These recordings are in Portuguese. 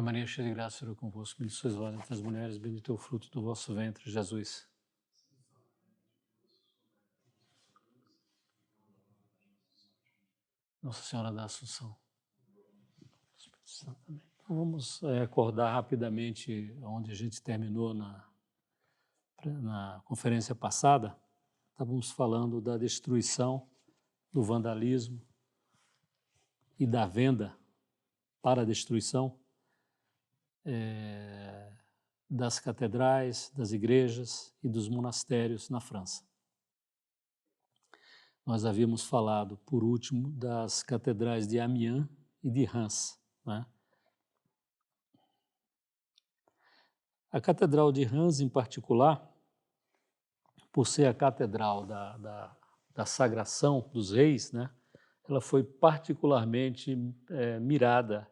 Maria, cheia de graça, o Senhor é convosco. Bendita sois vós entre as mulheres, bendito é o fruto do vosso ventre, Jesus. Nossa Senhora da Assunção. Espírito Santo, amém. Então vamos acordar rapidamente onde a gente terminou na conferência passada. Estávamos falando da destruição, do vandalismo e da venda para a destruição das catedrais, das igrejas e dos monastérios na França. Nós havíamos falado, por último, das catedrais de Amiens e de Reims, né? A Catedral de Reims, em particular, por ser a catedral da sagração dos reis, né? Ela foi particularmente mirada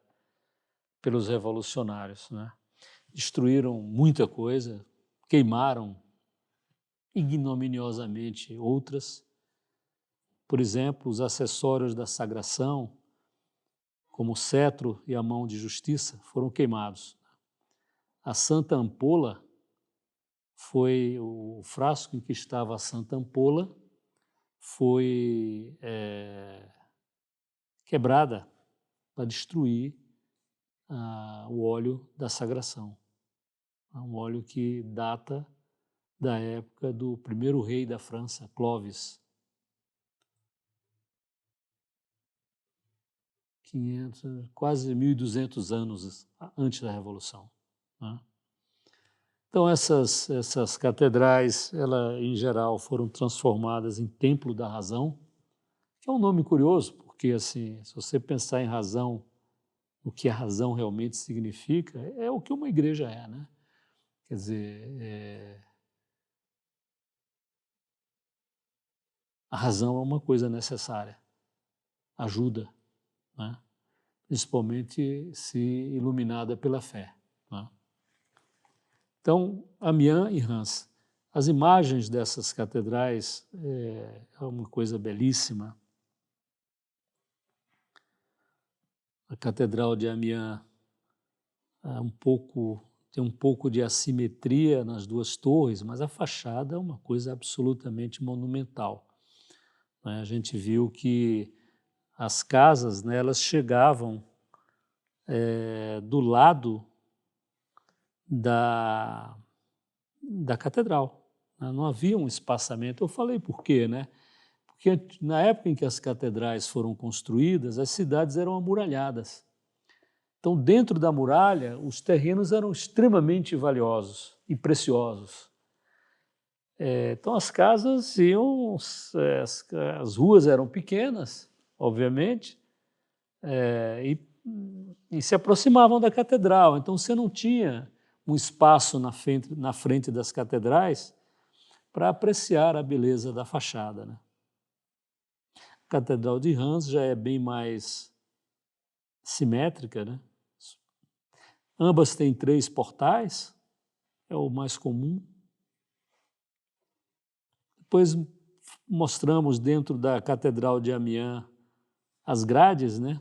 pelos revolucionários, né? Destruíram muita coisa, queimaram ignominiosamente outras. Por exemplo, os acessórios da sagração, como o cetro e a mão de justiça, foram queimados. A Santa Ampola foi o frasco em que estava a Santa Ampola, foi quebrada para destruir o óleo da sagração. Um óleo que data da época do primeiro rei da França, Clovis. 500, quase 1.200 anos antes da Revolução, né? Então essas catedrais, em geral, foram transformadas em Templo da Razão, que é um nome curioso, porque assim, se você pensar em razão, o que a razão realmente significa, é o que uma igreja é, né? Quer dizer, a razão é uma coisa necessária, ajuda, né? Principalmente se iluminada pela fé, né? Então, Amiens e Reims. As imagens dessas catedrais é uma coisa belíssima. A Catedral de Amiens tem um pouco de assimetria nas duas torres, mas a fachada é uma coisa absolutamente monumental, né? A gente viu que as casas, né, elas chegavam do lado da catedral, né? Não havia um espaçamento. Eu falei por quê, né? Porque na época em que as catedrais foram construídas, as cidades eram amuralhadas. Então, dentro da muralha, os terrenos eram extremamente valiosos e preciosos. Então, as casas iam, as ruas eram pequenas, obviamente, e se aproximavam da catedral. Então, você não tinha um espaço na frente das catedrais para apreciar a beleza da fachada, né? A Catedral de Reims já é bem mais simétrica, né? Ambas têm 3 portais, é o mais comum. Depois mostramos dentro da Catedral de Amiens as grades, né?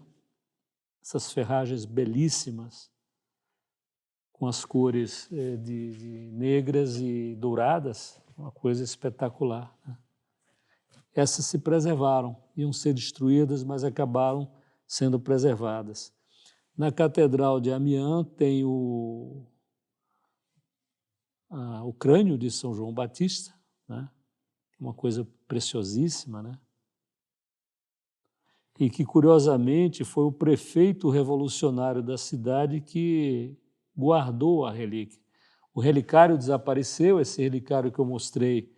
Essas ferragens belíssimas, com as cores de negras e douradas, uma coisa espetacular, né? Essas se preservaram, iam ser destruídas, mas acabaram sendo preservadas. Na Catedral de Amiens tem o crânio de São João Batista, né? Uma coisa preciosíssima, né? E que, curiosamente, foi o prefeito revolucionário da cidade que guardou a relíquia. O relicário desapareceu, esse relicário que eu mostrei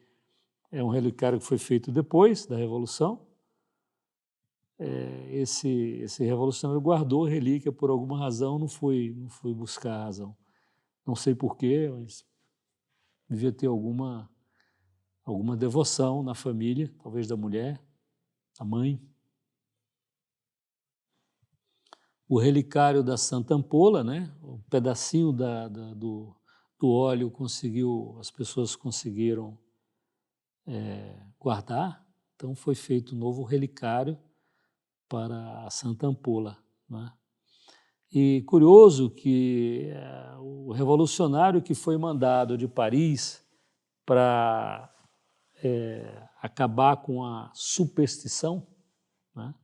é um relicário que foi feito depois da Revolução. Esse revolucionário guardou a relíquia por alguma razão, não fui buscar a razão. Não sei porquê, mas devia ter alguma devoção na família, talvez da mulher, da mãe. O relicário da Santa Ampola, né? O pedacinho do óleo as pessoas conseguiram guardar, então foi feito um novo relicário para a Santa Ampola, né? E curioso que o revolucionário que foi mandado de Paris para acabar com a superstição, né,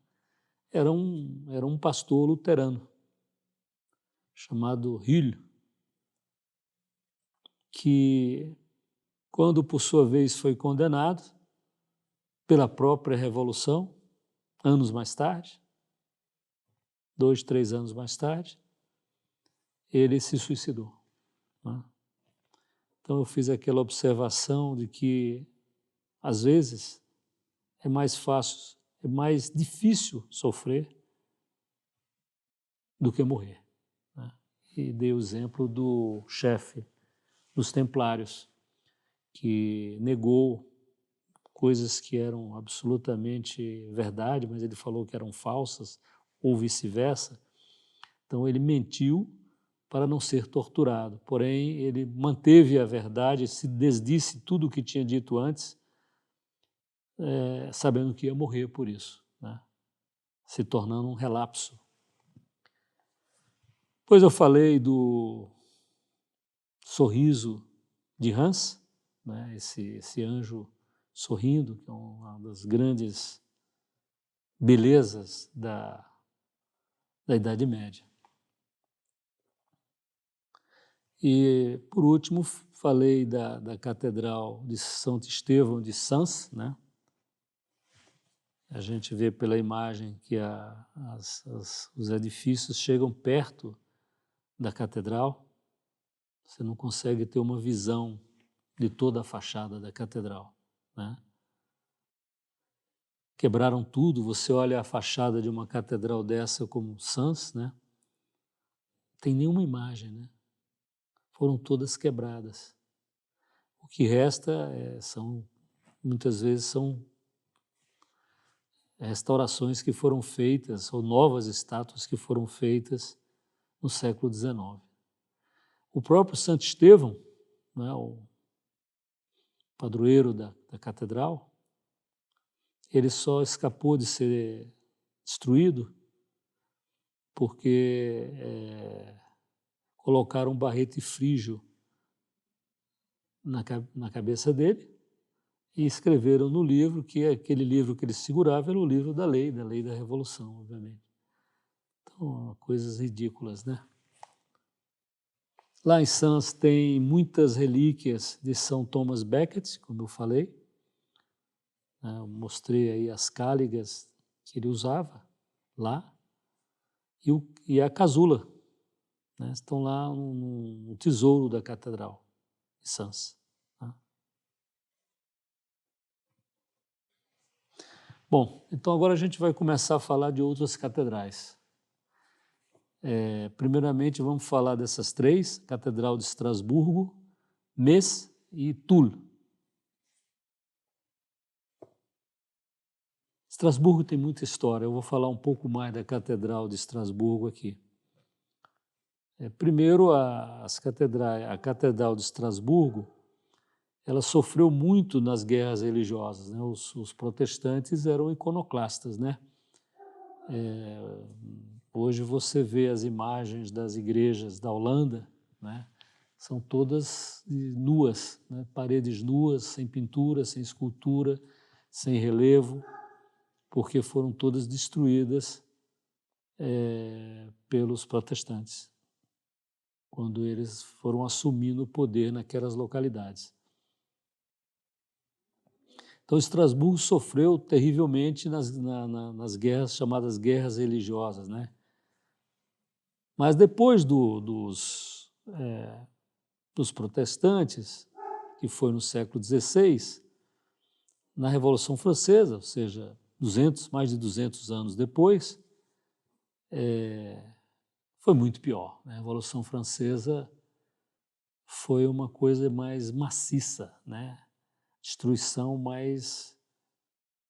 era um pastor luterano chamado Hille, que, quando por sua vez foi condenado pela própria Revolução, anos mais tarde, 2, 3 anos mais tarde, ele se suicidou, né? Então eu fiz aquela observação de que, às vezes, é mais fácil, é mais difícil sofrer do que morrer, né? E dei o exemplo do chefe dos Templários, que negou coisas que eram absolutamente verdade, mas ele falou que eram falsas, ou vice-versa. Então ele mentiu para não ser torturado, porém ele manteve a verdade, se desdisse tudo o que tinha dito antes, sabendo que ia morrer por isso, né? Se tornando um relapso. Depois eu falei do sorriso de Hans, né? Esse anjo sorrindo, que é uma das grandes belezas da Idade Média. E, por último, falei da Catedral de Santo Estevão de Sens, né? A gente vê pela imagem que os edifícios chegam perto da catedral, você não consegue ter uma visão de toda a fachada da catedral, né? Quebraram tudo, você olha a fachada de uma catedral dessa como Sens, né? Não tem nenhuma imagem, né? Foram todas quebradas. O que resta muitas vezes são restaurações que foram feitas, ou novas estátuas que foram feitas no século XIX. O próprio Santo Estevão, né, o padroeiro da catedral, ele só escapou de ser destruído porque colocaram um barrete frígio na cabeça dele e escreveram no livro que aquele livro que ele segurava era o livro da lei da Revolução, obviamente. Então, coisas ridículas, né? Lá em Sens tem muitas relíquias de São Thomas Becket, como eu falei, né? Eu mostrei aí as cáligas que ele usava lá, e a casula, né? Estão lá no tesouro da Catedral de Sens, né? Bom, então agora a gente vai começar a falar de outras catedrais. Primeiramente, vamos falar dessas três: Catedral de Estrasburgo, Metz e Toul. Estrasburgo tem muita história, eu vou falar um pouco mais da Catedral de Estrasburgo aqui. Primeiro, a Catedral de Estrasburgo, ela sofreu muito nas guerras religiosas, né? Os protestantes eram iconoclastas, né? Hoje você vê as imagens das igrejas da Holanda, né? São todas nuas, né? Paredes nuas, sem pintura, sem escultura, sem relevo, porque foram todas destruídas pelos protestantes, quando eles foram assumindo o poder naquelas localidades. Então, Estrasburgo sofreu terrivelmente nas guerras, chamadas guerras religiosas, né? Mas depois dos protestantes, que foi no século XVI, na Revolução Francesa, ou seja, mais de 200 anos depois, foi muito pior, né? A Revolução Francesa foi uma coisa mais maciça, né? Destruição mais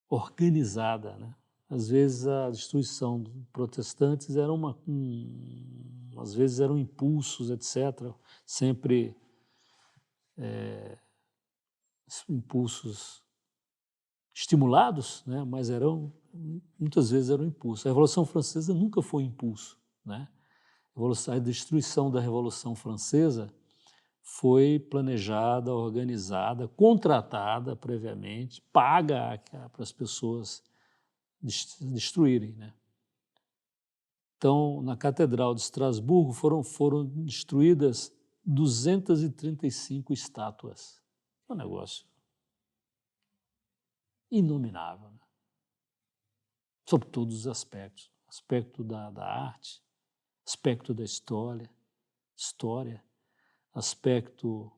organizada, né? Às vezes a destruição dos protestantes era às vezes eram impulsos, etc. Sempre impulsos estimulados, né? Mas muitas vezes eram impulsos. A Revolução Francesa nunca foi impulso, né? A A destruição da Revolução Francesa foi planejada, organizada, contratada previamente, paga para as pessoas destruírem, né? Então, na Catedral de Estrasburgo foram destruídas 235 estátuas. É um negócio inominável, né? Sob todos os aspectos. Aspecto da arte, aspecto da história, aspecto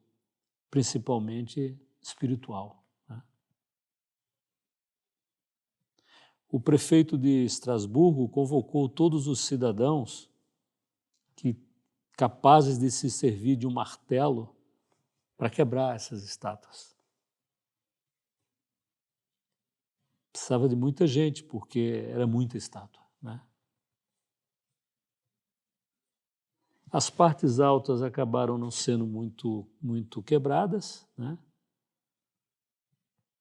principalmente espiritual, né? O prefeito de Estrasburgo convocou todos os cidadãos capazes de se servir de um martelo para quebrar essas estátuas. Precisava de muita gente, porque era muita estátua, né? As partes altas acabaram não sendo muito quebradas, né?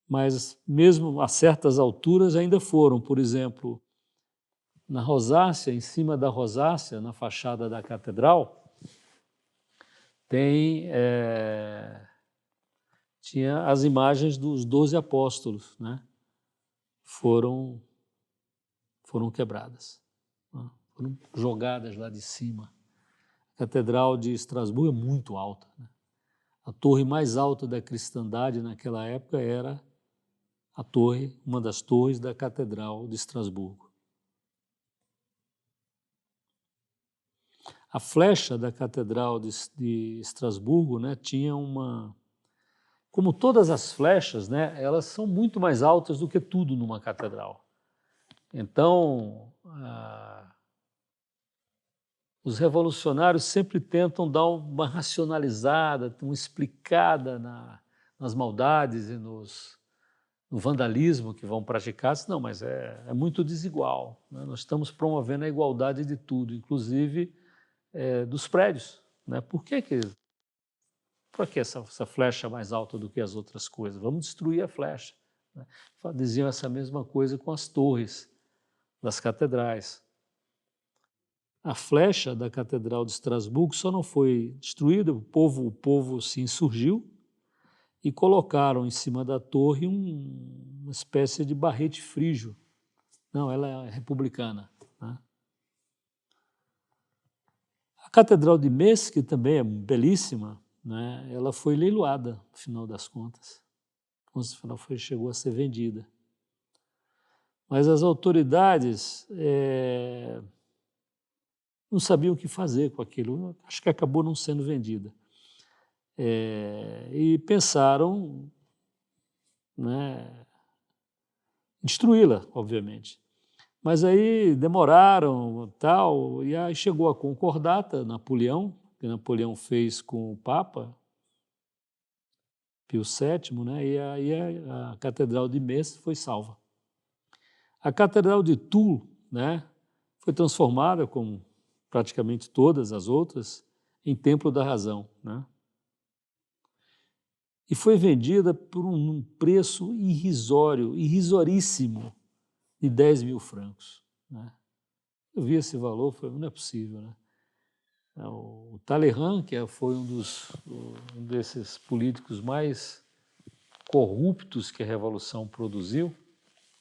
Mas mesmo a certas alturas ainda foram. Por exemplo, na rosácea, em cima da rosácea, na fachada da catedral, tinha as imagens dos 12 apóstolos, né? Foram quebradas, né? Foram jogadas lá de cima. A Catedral de Estrasburgo é muito alta, né? A torre mais alta da cristandade naquela época era uma das torres da Catedral de Estrasburgo. A flecha da Catedral de Estrasburgo, né, tinha como todas as flechas, né, elas são muito mais altas do que tudo numa catedral. Então, os revolucionários sempre tentam dar uma racionalizada, uma explicada nas maldades e no vandalismo que vão praticar. Não, mas é muito desigual, né? Nós estamos promovendo a igualdade de tudo, inclusive dos prédios, né? Por que essa flecha é mais alta do que as outras coisas? Vamos destruir a flecha, né? Diziam essa mesma coisa com as torres das catedrais. A flecha da Catedral de Estrasburgo só não foi destruída, o povo se insurgiu e colocaram em cima da torre uma espécie de barrete frígio. Não, ela é republicana, né? A Catedral de Metz, que também é belíssima, né, ela foi leiloada, no final das contas. No final chegou a ser vendida. Mas as autoridades não sabiam o que fazer com aquilo. Acho que acabou não sendo vendida. E pensaram, né, destruí-la, obviamente. Mas aí demoraram, tal, e aí chegou a concordata, Napoleão, que Napoleão fez com o Papa Pio VII, né, e aí a Catedral de Metz foi salva. A Catedral de Tours, né, foi transformada, como praticamente todas as outras, em Templo da Razão, né? E foi vendida por um preço irrisoríssimo, de 10 mil francos, né? Eu vi esse valor, falei, não é possível, né? O Talleyrand, que foi um desses políticos mais corruptos que a Revolução produziu,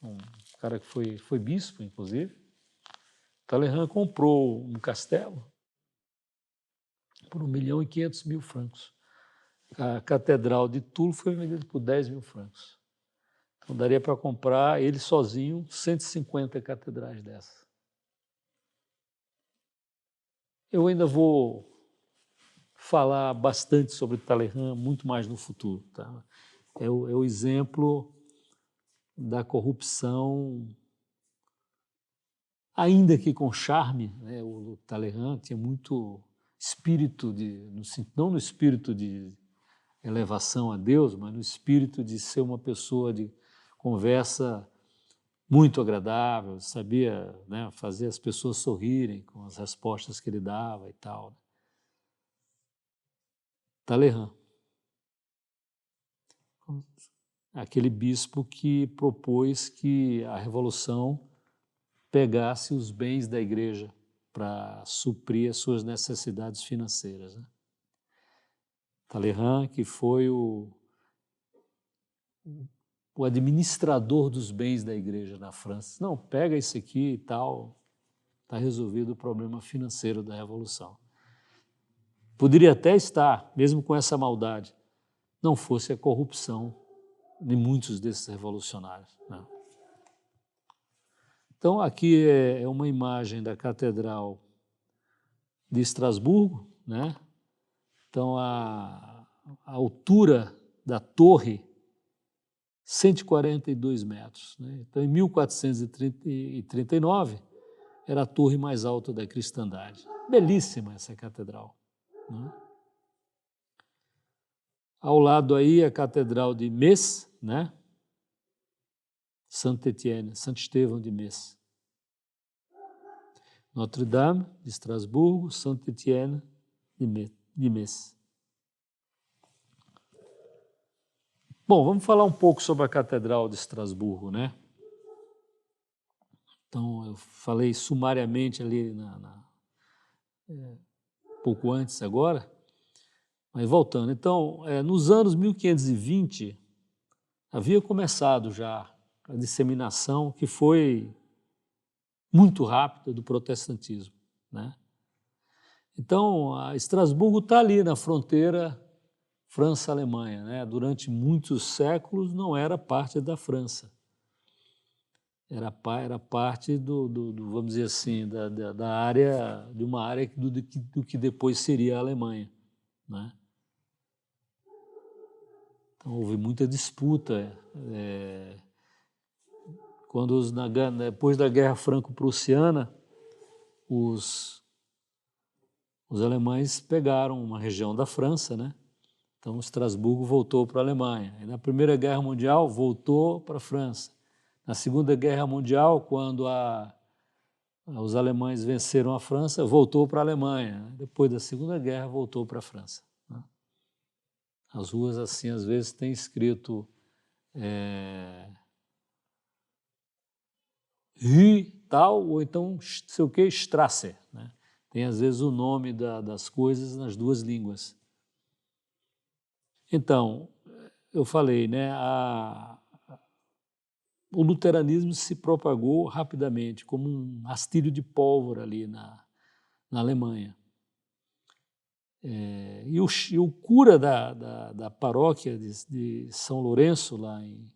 um cara que foi bispo, inclusive, Talleyrand comprou um castelo por 1.500.000 francos. A Catedral de Tours foi vendida por 10 mil francos. Então daria para comprar ele sozinho 150 catedrais dessas. Eu ainda vou falar bastante sobre Talleyrand, muito mais no futuro, tá? É o exemplo da corrupção, ainda que com charme, né? O Talleyrand tinha muito espírito não no espírito de elevação a Deus, mas no espírito de ser uma pessoa de conversa muito agradável, sabia, né, fazer as pessoas sorrirem com as respostas que ele dava e tal. Talleyrand, aquele bispo que propôs que a Revolução pegasse os bens da igreja, para suprir as suas necessidades financeiras, né? Talleyrand, que foi o administrador dos bens da igreja na França. Não, pega isso aqui e tal, está resolvido o problema financeiro da Revolução. Poderia até estar, mesmo com essa maldade, não fosse a corrupção de muitos desses revolucionários, né? Então, aqui é uma imagem da Catedral de Estrasburgo, né? Então, a altura da torre, 142 metros, né? Então, em 1439, era a torre mais alta da cristandade. Belíssima essa catedral, né? Ao lado aí a Catedral de Metz, né? Saint-Étienne, Santo Estevão de Metz. Notre-Dame de Estrasburgo, Saint-Étienne de Metz. Bom, vamos falar um pouco sobre a Catedral de Estrasburgo, né? Então, eu falei sumariamente ali pouco antes agora, mas voltando. Então, nos anos 1520, havia começado já a disseminação, que foi muito rápida, do protestantismo, né? Então, a Estrasburgo está ali na fronteira França-Alemanha, né? Durante muitos séculos não era parte da França. Era parte vamos dizer assim, da área, de uma área do que depois seria a Alemanha, né? Então, houve muita disputa. Depois da Guerra Franco-Prussiana, os alemães pegaram uma região da França, né? Então, Estrasburgo voltou para a Alemanha. E na Primeira Guerra Mundial, voltou para a França. Na Segunda Guerra Mundial, quando os alemães venceram a França, voltou para a Alemanha. Depois da Segunda Guerra, voltou para a França, né? As ruas, assim, às vezes, têm escrito Rue tal, ou então, sei o que, Strasse, né? Tem, às vezes, o nome das coisas nas duas línguas. Então, eu falei, né, o luteranismo se propagou rapidamente, como um rastilho de pólvora ali na Alemanha. E o cura da paróquia de São Lourenço, lá em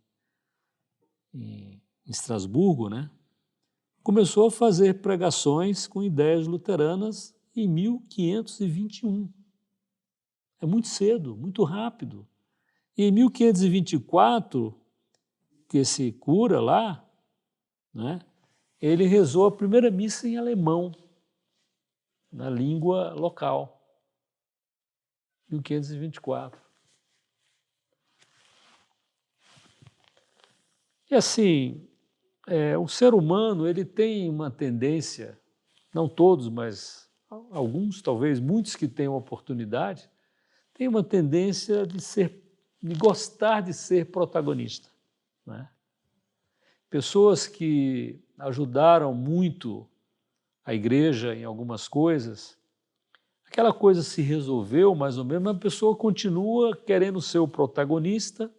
Estrasburgo, né, começou a fazer pregações com ideias luteranas em 1521. É muito cedo, muito rápido. E em 1524, que esse cura lá, né, ele rezou a primeira missa em alemão, na língua local, 1524. E assim, o ser humano, ele tem uma tendência, não todos, mas alguns, talvez muitos que tenham oportunidade, tem uma tendência de gostar de ser protagonista, né? Pessoas que ajudaram muito a igreja em algumas coisas, aquela coisa se resolveu mais ou menos, mas a pessoa continua querendo ser o protagonista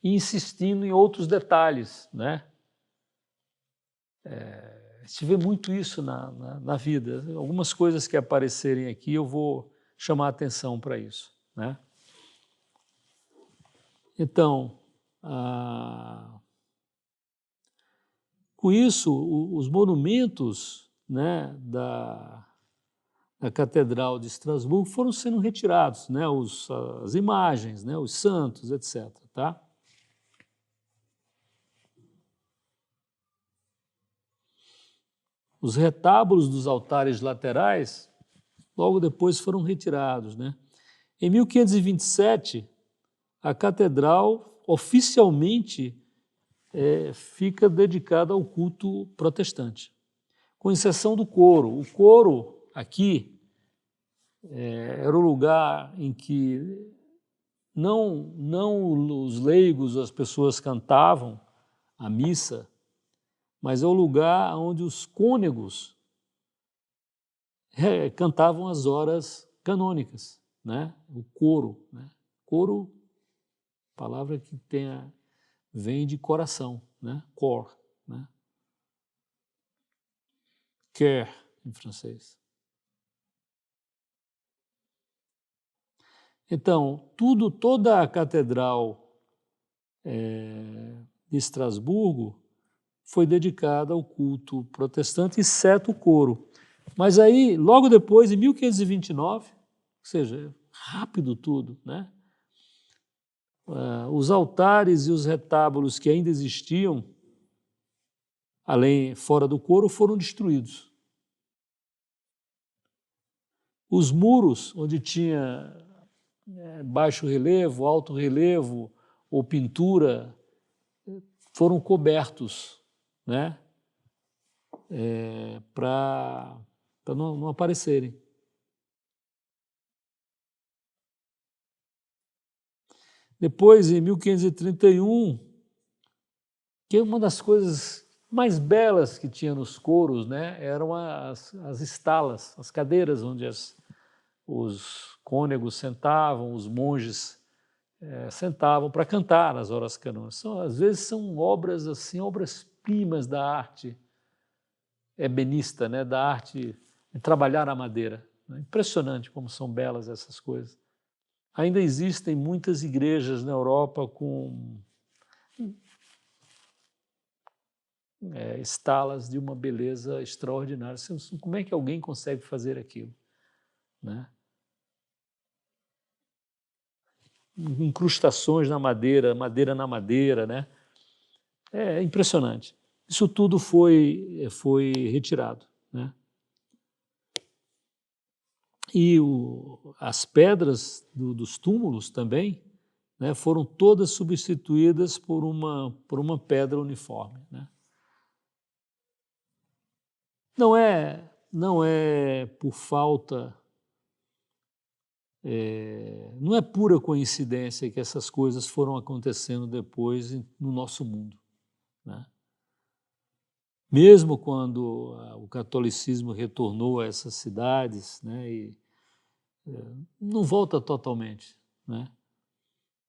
e insistindo em outros detalhes, né? Se vê muito isso na vida. Algumas coisas que aparecerem aqui eu vou chamar a atenção para isso, né? Então, com isso, os monumentos, né, da Catedral de Estrasburgo foram sendo retirados, né, as imagens, né, os santos, etc. Tá? Os retábulos dos altares laterais, logo depois foram retirados, né? Em 1527, a catedral oficialmente fica dedicada ao culto protestante, com exceção do coro. O coro aqui era o lugar em que não os leigos, as pessoas cantavam a missa, mas é o lugar onde os cônegos cantavam as horas canônicas, né? O coro, né? Coro, palavra que vem de coração, né? Cor, né? Cœur, em francês. Então, toda a catedral de Estrasburgo foi dedicada ao culto protestante, exceto o coro. Mas aí, logo depois, em 1529, ou seja, rápido tudo, né? Os altares e os retábulos que ainda existiam, além fora do coro, foram destruídos. Os muros, onde tinha baixo relevo, alto relevo ou pintura, foram cobertos, né? Para não aparecerem. Depois, em 1531, que uma das coisas mais belas que tinha nos coros, né, eram as estalas, as cadeiras onde os cônegos sentavam, os monges sentavam para cantar nas horas canônicas. Às vezes são obras assim, obras-primas da arte ebenista, né, da arte de trabalhar a madeira. Impressionante como são belas essas coisas. Ainda existem muitas igrejas na Europa com estalas de uma beleza extraordinária. Como é que alguém consegue fazer aquilo, né? Incrustações na madeira, madeira na madeira, né? É impressionante. Isso tudo foi retirado, né? E as pedras dos túmulos também, né, foram todas substituídas por uma pedra uniforme, né? Não é por falta, não é pura coincidência que essas coisas foram acontecendo depois no nosso mundo, né? Mesmo quando o catolicismo retornou a essas cidades, né, e não volta totalmente, né?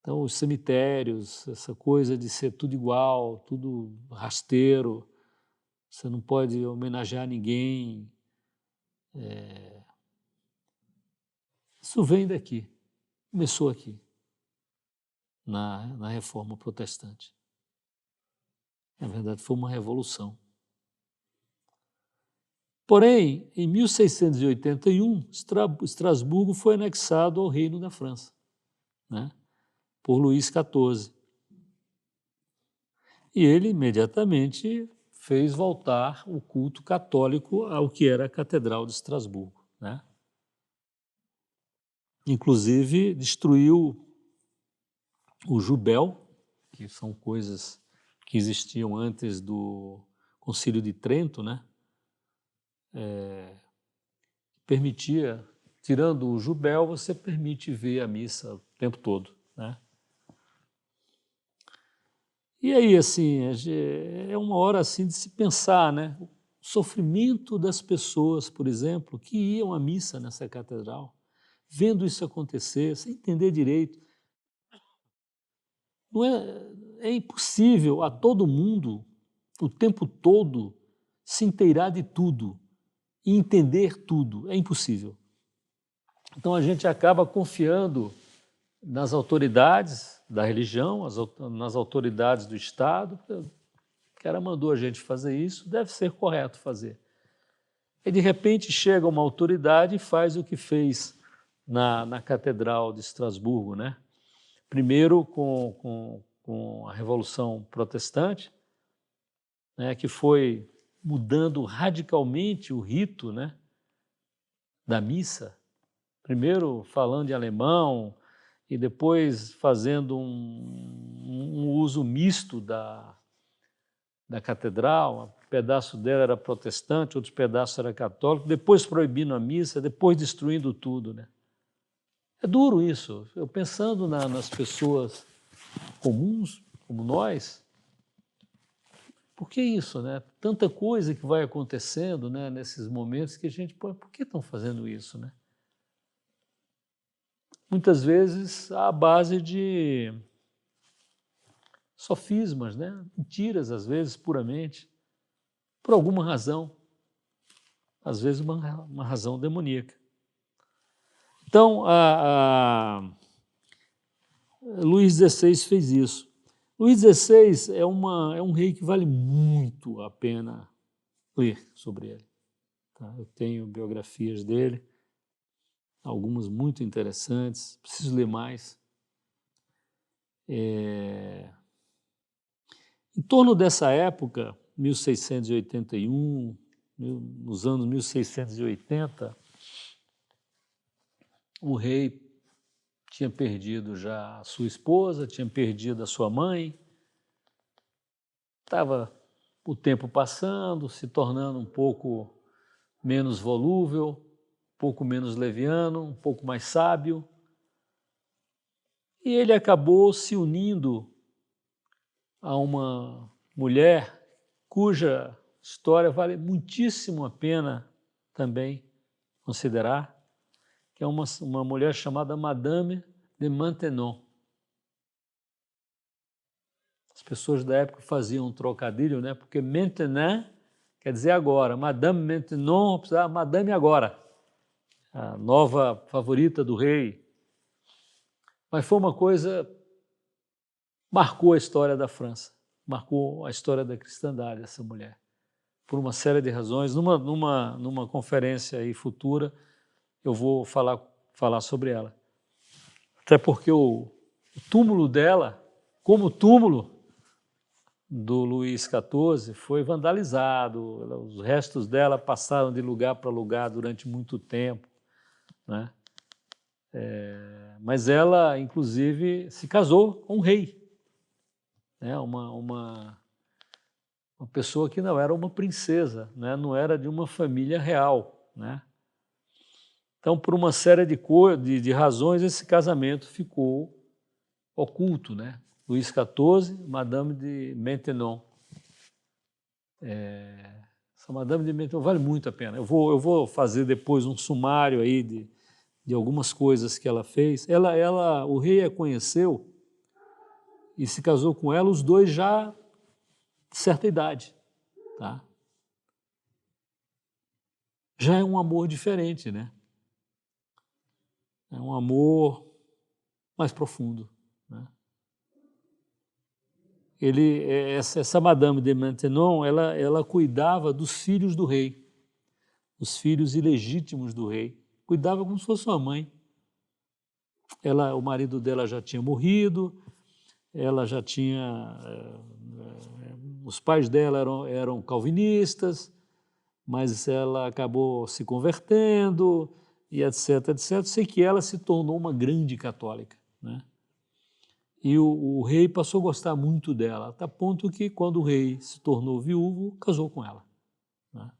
Então, os cemitérios, essa coisa de ser tudo igual, tudo rasteiro, você não pode homenagear ninguém. Isso vem daqui, começou aqui, na Reforma Protestante. Na verdade, foi uma revolução. Porém, em 1681, Estrasburgo foi anexado ao Reino da França, né, por Luís XIV. E ele imediatamente fez voltar o culto católico ao que era a Catedral de Estrasburgo, né? Inclusive, destruiu o jubel, que são coisas que existiam antes do Concílio de Trento, né? Permitia, tirando o jubel, você permite ver a missa o tempo todo, né? E aí, assim, é uma hora assim de se pensar, né? O sofrimento das pessoas, por exemplo, que iam à missa nessa catedral, vendo isso acontecer, sem entender direito. Não é impossível a todo mundo, o tempo todo, se inteirar de tudo e entender tudo. É impossível. Então a gente acaba confiando nas autoridades da religião, nas autoridades do Estado. O cara mandou a gente fazer isso, deve ser correto fazer. E de repente chega uma autoridade e faz o que fez na Catedral de Estrasburgo, né? Primeiro com a Revolução Protestante, né, que foi mudando radicalmente o rito, né, da missa, primeiro falando em alemão e depois fazendo um uso misto da catedral. Um pedaço dela era protestante, outro pedaço era católico, depois proibindo a missa, depois destruindo tudo, né? É duro isso. Eu pensando nas pessoas comuns, como nós, por que isso, né? Tanta coisa que vai acontecendo, né, nesses momentos que a gente, pô, por que estão fazendo isso, né? Muitas vezes à base de sofismas, né? Mentiras, às vezes, puramente, por alguma razão, às vezes uma razão demoníaca. Então, Luís XVI fez isso. Luís XVI é um rei que vale muito a pena ler sobre ele. Tá? Eu tenho biografias dele, algumas muito interessantes, preciso ler mais. Em torno dessa época, 1681, nos anos 1680, o rei tinha perdido já a sua esposa, tinha perdido a sua mãe, estava o tempo passando, se tornando um pouco menos volúvel, um pouco menos leviano, um pouco mais sábio, e ele acabou se unindo a uma mulher cuja história vale muitíssimo a pena também considerar, que é uma mulher chamada Madame de Maintenon. As pessoas da época faziam um trocadilho, né? Porque maintenant quer dizer agora, Madame Maintenon, Madame agora, a nova favorita do rei. Mas foi uma coisa, marcou a história da França, marcou a história da cristandade, essa mulher, por uma série de razões. Numa conferência aí futura, eu vou falar sobre ela. Até porque o túmulo dela, como o túmulo do Luís XIV, foi vandalizado, os restos dela passaram de lugar para lugar durante muito tempo, né? Mas ela, inclusive, se casou com um rei, né? Uma pessoa que não era uma princesa, né? Não era de uma família real, né? Então, por uma série de razões, esse casamento ficou oculto, né? Luís XIV, Madame de Maintenon. Essa Madame de Maintenon vale muito a pena. Eu vou fazer depois um sumário aí de algumas coisas que ela fez. O rei a conheceu e se casou com ela, os dois já de certa idade, tá? Já é um amor diferente, né? É um amor mais profundo, né? Essa Madame de Maintenon, ela cuidava dos filhos do rei, os filhos ilegítimos do rei. Cuidava como se fosse sua mãe. O marido dela já tinha morrido, ela já tinha... os pais dela eram calvinistas, mas ela acabou se convertendo, e etc, etc. Sei que ela se tornou uma grande católica, né? E o rei passou a gostar muito dela, até ponto que, quando o rei se tornou viúvo, casou com ela, né?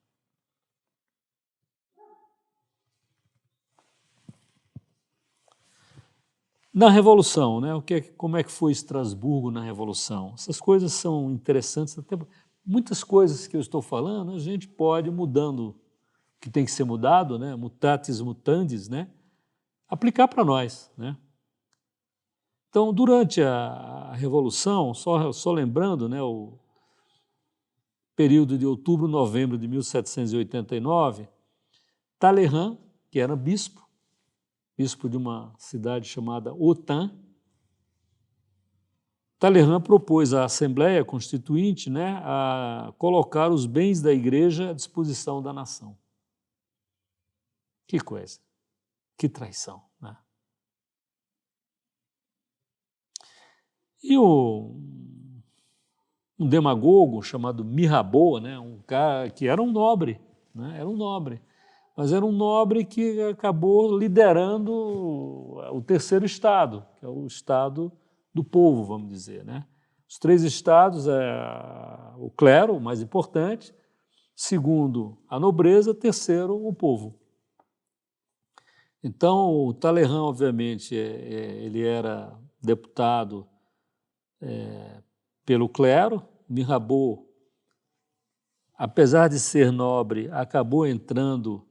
Na Revolução, né? Como é que foi Estrasburgo na Revolução? Essas coisas são interessantes, até muitas coisas que eu estou falando, a gente pode ir mudando, que tem que ser mudado, né? Mutatis mutandis, né? Aplicar para nós, né? Então, durante a Revolução, só lembrando, né, o período de outubro, novembro de 1789, Talleyrand, que era bispo de uma cidade chamada Autun, Talleyrand propôs à Assembleia Constituinte, né, a colocar os bens da igreja à disposição da nação. Que coisa, que traição, né? E um demagogo chamado Mirabeau, né, um cara que era um nobre, né, era um nobre, mas era um nobre que acabou liderando o terceiro estado, que é o estado do povo, vamos dizer, né? Os três estados o clero, o mais importante, segundo, a nobreza, terceiro, o povo. Então, o Talleyrand, obviamente, ele era deputado pelo clero, Mirabeau apesar de ser nobre, acabou entrando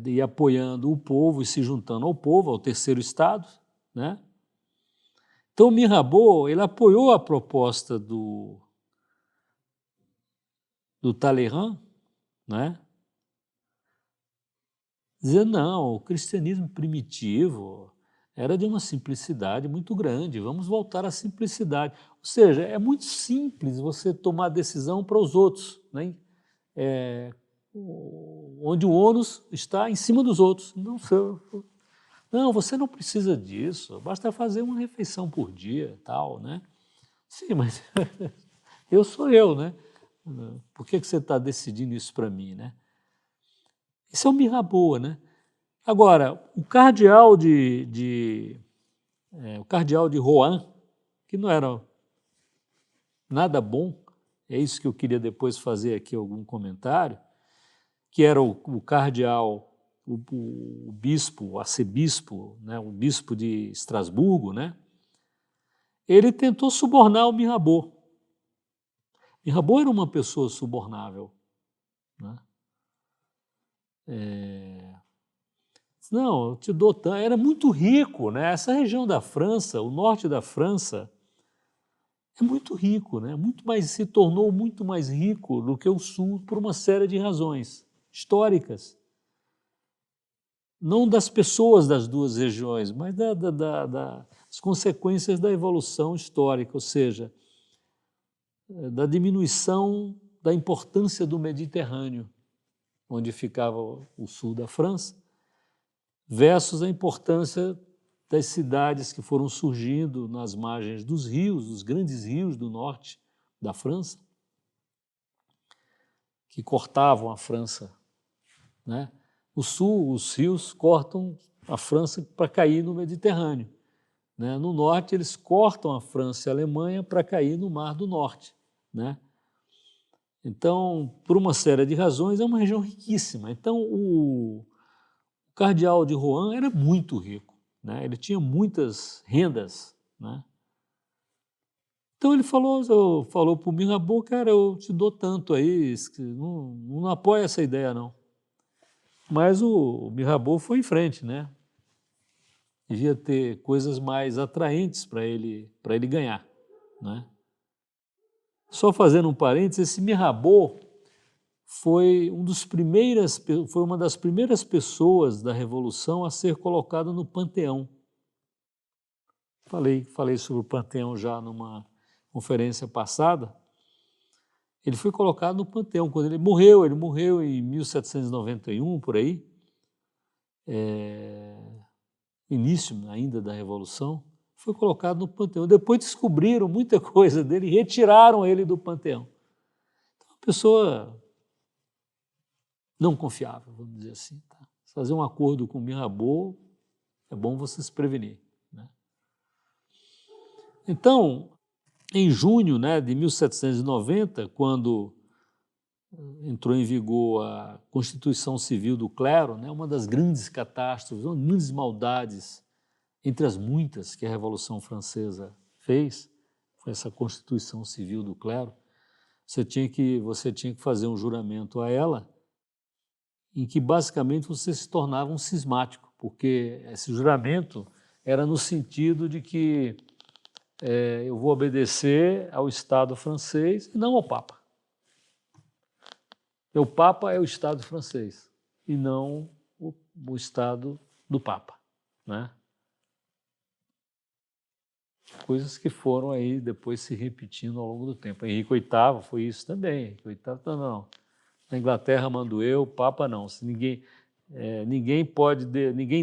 e apoiando o povo e se juntando ao povo, ao terceiro Estado, né? Então, Mirabeau, ele apoiou a proposta do Talleyrand, né? Dizendo, não, o cristianismo primitivo era de uma simplicidade muito grande, vamos voltar à simplicidade. Ou seja, é muito simples você tomar decisão para os outros, né? Onde o ônus está em cima dos outros. Não, você não precisa disso, basta fazer uma refeição por dia, tal, né? Sim, mas eu sou eu, né? Por que você está decidindo isso para mim, né? Isso é um Mirabeau, né? Agora, o cardeal de Rohan, que não era nada bom, é isso que eu queria depois fazer aqui algum comentário, que era o cardeal, o bispo, o arcebispo, né, o bispo de Estrasburgo, né? Ele tentou subornar o Mirabeau. Mirabeau era uma pessoa subornável, né? Não, eu te dou tanto. Era muito rico, né? Essa região da França, o norte da França, é muito rico, né? Se tornou muito mais rico do que o sul por uma série de razões históricas. Não das pessoas das duas regiões, mas das consequências da evolução histórica, ou seja, da diminuição da importância do Mediterrâneo, onde ficava o sul da França, versus a importância das cidades que foram surgindo nas margens dos rios, dos grandes rios do norte da França, que cortavam a França, né? No sul, os rios cortam a França para cair no Mediterrâneo, né? No norte, eles cortam a França e a Alemanha para cair no Mar do Norte, né? Então, por uma série de razões, é uma região riquíssima. Então, o cardeal de Rohan era muito rico, né? Ele tinha muitas rendas, né? Então ele falou para o Mirabeau, cara, eu te dou tanto aí, não apoia essa ideia não. Mas o Mirabeau foi em frente, né? Devia ter coisas mais atraentes para ele ganhar, né? Só fazendo um parênteses, esse Mirabeau foi uma das primeiras pessoas da Revolução a ser colocado no Panteão. Falei sobre o Panteão já numa conferência passada. Ele foi colocado no Panteão quando ele morreu em 1791, por aí, início ainda da Revolução, foi colocado no Panteão. Depois descobriram muita coisa dele e retiraram ele do Panteão. Então, uma pessoa não confiável, vamos dizer assim. Tá? Fazer um acordo com o Mirabeau, é bom você se prevenir, né? Então, em junho, né, de 1790, quando entrou em vigor a Constituição Civil do Clero, né, uma das grandes catástrofes, uma das grandes maldades, entre as muitas que a Revolução Francesa fez, foi essa Constituição Civil do Clero. Você tinha que fazer um juramento a ela, em que basicamente você se tornava um cismático, porque esse juramento era no sentido de que eu vou obedecer ao Estado francês e não ao Papa. O Papa é o Estado francês e não o Estado do Papa, né? Coisas que foram aí depois se repetindo ao longo do tempo. Henrique VIII foi isso também. Henrique VIII não. Na Inglaterra mando eu, Papa não. Se ninguém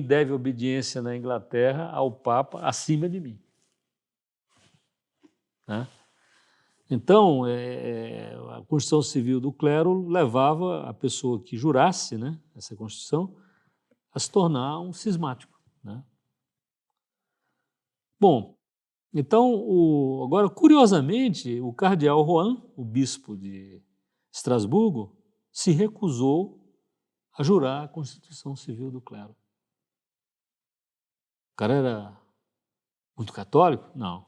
deve obediência na Inglaterra ao Papa acima de mim, né? Então, a Constituição Civil do Clero levava a pessoa que jurasse, né, essa Constituição a se tornar um cismático, né? Bom, então, agora, curiosamente, o cardeal Rohan, o bispo de Estrasburgo, se recusou a jurar a Constituição Civil do Clero. O cara era muito católico? Não.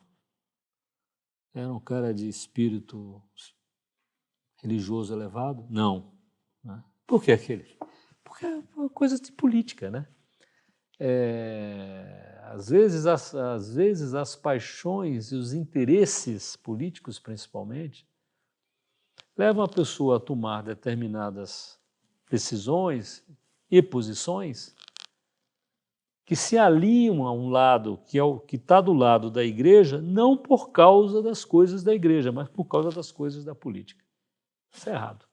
Era um cara de espírito religioso elevado? Não. Né? Por que aquele? Porque é uma coisa de política, né? Às vezes as paixões e os interesses políticos, principalmente, levam a pessoa a tomar determinadas decisões e posições que se alinham a um lado, que é o que está do lado da igreja, não por causa das coisas da igreja, mas por causa das coisas da política. Isso é errado,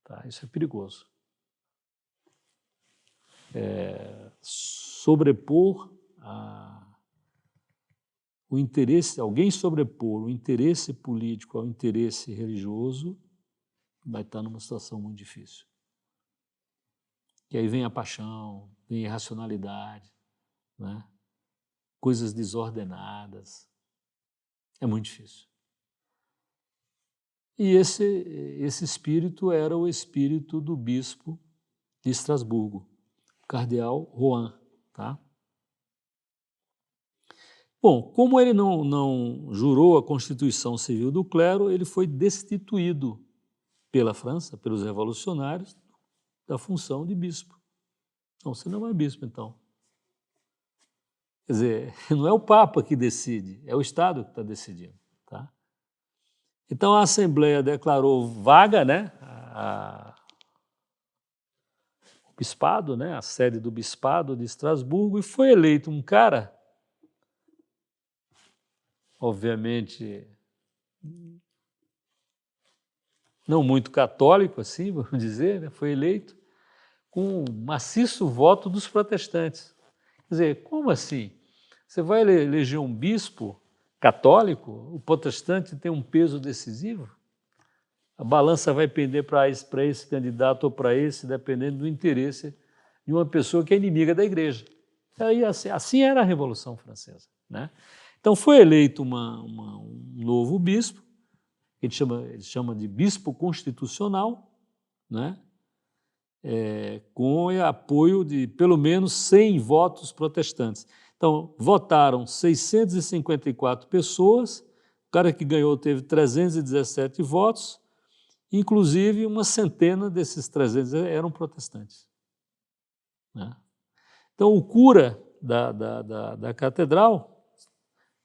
tá? Isso é perigoso. Sobrepor o interesse, alguém sobrepor o interesse político ao interesse religioso, vai estar numa situação muito difícil. E aí vem a paixão, vem a irracionalidade, né? Coisas desordenadas. É muito difícil. E esse espírito era o espírito do bispo de Estrasburgo, o cardeal Rohan, tá? Bom, como ele não jurou a Constituição Civil do Clero, ele foi destituído pela França, pelos revolucionários, da função de bispo. Não, você não é bispo, então. Quer dizer, não é o Papa que decide, é o Estado que está decidindo. Tá? Então a Assembleia declarou vaga, né, o bispado, né, a sede do bispado de Estrasburgo, e foi eleito um cara, obviamente, não muito católico, assim, vamos dizer, né, foi eleito com um maciço voto dos protestantes. Quer dizer, como assim? Você vai eleger um bispo católico, o protestante tem um peso decisivo? A balança vai pender para esse candidato ou para esse, dependendo do interesse de uma pessoa que é inimiga da igreja. Aí, assim era a Revolução Francesa. Né? Então foi eleito um novo bispo, que ele chama de bispo constitucional, né? Com apoio de pelo menos 100 votos protestantes. Então, votaram 654 pessoas, o cara que ganhou teve 317 votos, inclusive uma centena desses 300 eram protestantes. Né? Então, o cura da catedral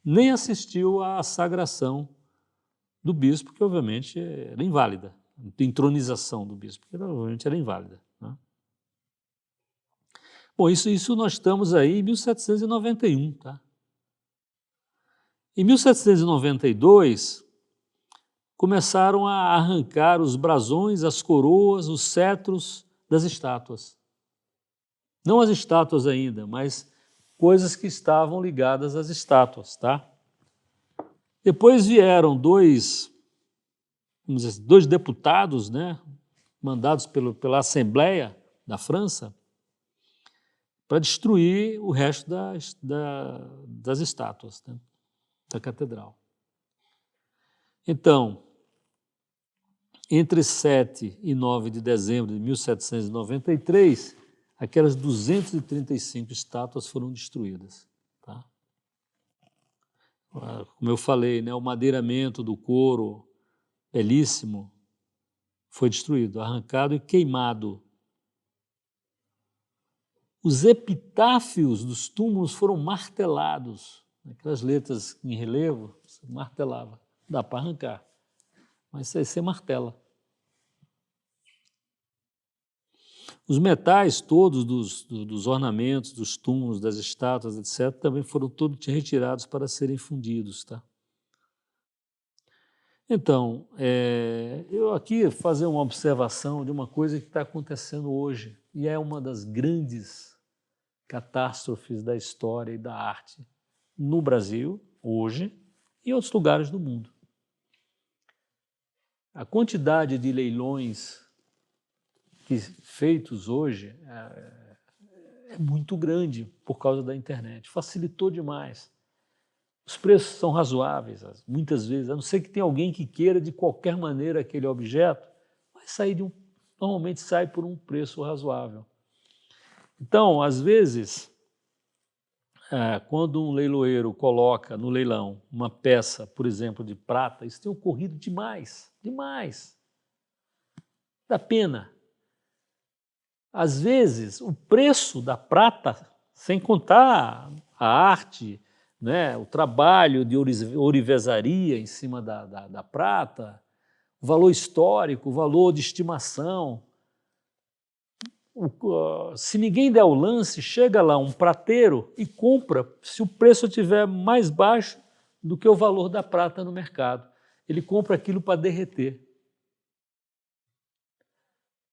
nem assistiu à sagração do bispo, que obviamente era inválida, a entronização do bispo, que obviamente era inválida. Né? Bom, isso nós estamos aí em 1791. Tá? Em 1792, começaram a arrancar os brasões, as coroas, os cetros das estátuas. Não as estátuas ainda, mas coisas que estavam ligadas às estátuas. Tá? Depois vieram dois deputados, né, mandados pela Assembleia da França, para destruir o resto das estátuas, né, da catedral. Então, entre 7 e 9 de dezembro de 1793, aquelas 235 estátuas foram destruídas. Tá? Como eu falei, né, o madeiramento do couro belíssimo foi destruído, arrancado e queimado. Os epitáfios dos túmulos foram martelados, aquelas letras em relevo, você martelava, dá para arrancar, mas você martela. Os metais todos dos ornamentos, dos túmulos, das estátuas, etc., também foram todos retirados para serem fundidos. Tá? Então, eu aqui fazer uma observação de uma coisa que está acontecendo hoje, e é uma das grandes catástrofes da história e da arte no Brasil, hoje, e em outros lugares do mundo. A quantidade de leilões feitos hoje é muito grande por causa da internet, facilitou demais. Os preços são razoáveis, muitas vezes, a não ser que tenha alguém que queira de qualquer maneira aquele objeto, vai sair normalmente sai por um preço razoável. Então, às vezes, quando um leiloeiro coloca no leilão uma peça, por exemplo, de prata, isso tem ocorrido demais. da pena. Às vezes, o preço da prata, sem contar a arte, né, o trabalho de ourivesaria em cima da prata, o valor histórico, o valor de estimação. Se ninguém der o lance, chega lá um prateiro e compra se o preço estiver mais baixo do que o valor da prata no mercado. Ele compra aquilo para derreter.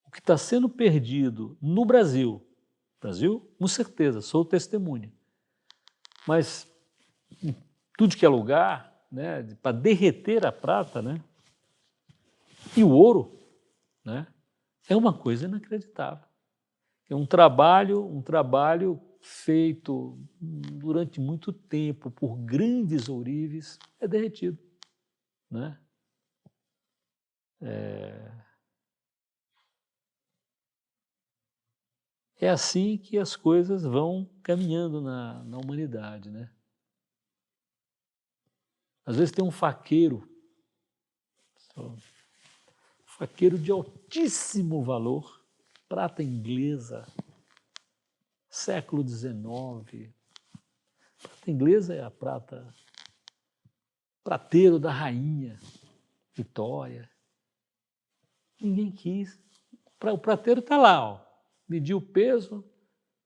O que está sendo perdido no Brasil, com certeza, sou testemunha, mas em tudo que é lugar, né, para derreter a prata, né, e o ouro, né, é uma coisa inacreditável. É um trabalho feito durante muito tempo por grandes ourives, é derretido, né? É assim que as coisas vão caminhando na humanidade, né? Às vezes tem um faqueiro de altíssimo valor, prata inglesa, século XIX. Prata inglesa é a prateiro da rainha Vitória. Ninguém quis. O prateiro está lá, ó. Mediu o peso,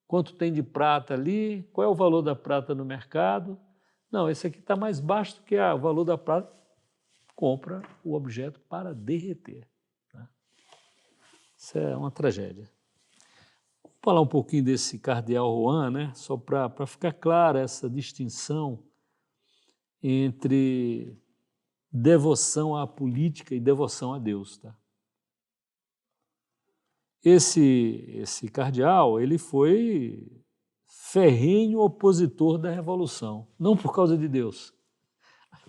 quanto tem de prata ali, qual é o valor da prata no mercado. Não, esse aqui está mais baixo do que o valor da prata. Compra o objeto para derreter. Né? Isso é uma tragédia. Vou falar um pouquinho desse cardeal Juan, né? Só para ficar clara essa distinção entre devoção à política e devoção a Deus. Tá? Esse cardeal, ele foi ferrenho opositor da Revolução, não por causa de Deus,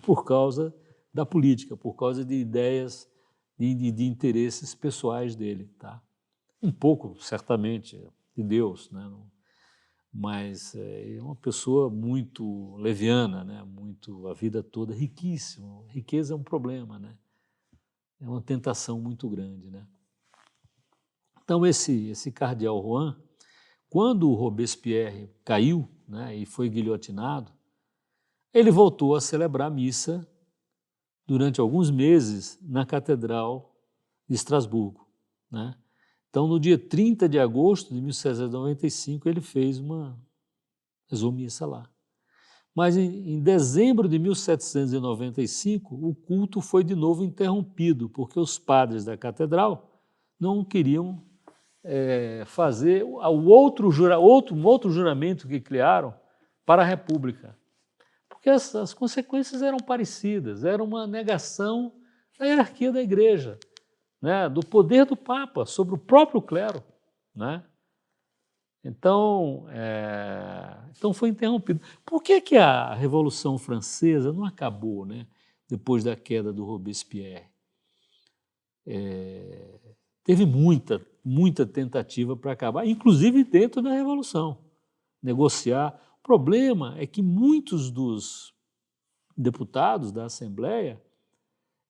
por causa da política, por causa de ideias, de interesses pessoais dele. Tá? Um pouco, certamente, de Deus, né? Mas é uma pessoa muito leviana, né? Muito, a vida toda riquíssima. Riqueza é um problema, né? É uma tentação muito grande. Né? Então, esse cardeal Juan, quando o Robespierre caiu, né, e foi guilhotinado, ele voltou a celebrar a missa durante alguns meses na Catedral de Estrasburgo. Né? Então, no dia 30 de agosto de 1795, ele fez uma missa lá. Mas em dezembro de 1795, o culto foi de novo interrompido, porque os padres da catedral não queriam fazer um outro juramento que criaram para a República. Porque as consequências eram parecidas, era uma negação da hierarquia da Igreja, né, do poder do Papa sobre o próprio clero. Né? Então foi interrompido. Por que a Revolução Francesa não acabou, né, depois da queda do Robespierre? Teve muita tentativa para acabar, inclusive dentro da Revolução, negociar. O problema é que muitos dos deputados da Assembleia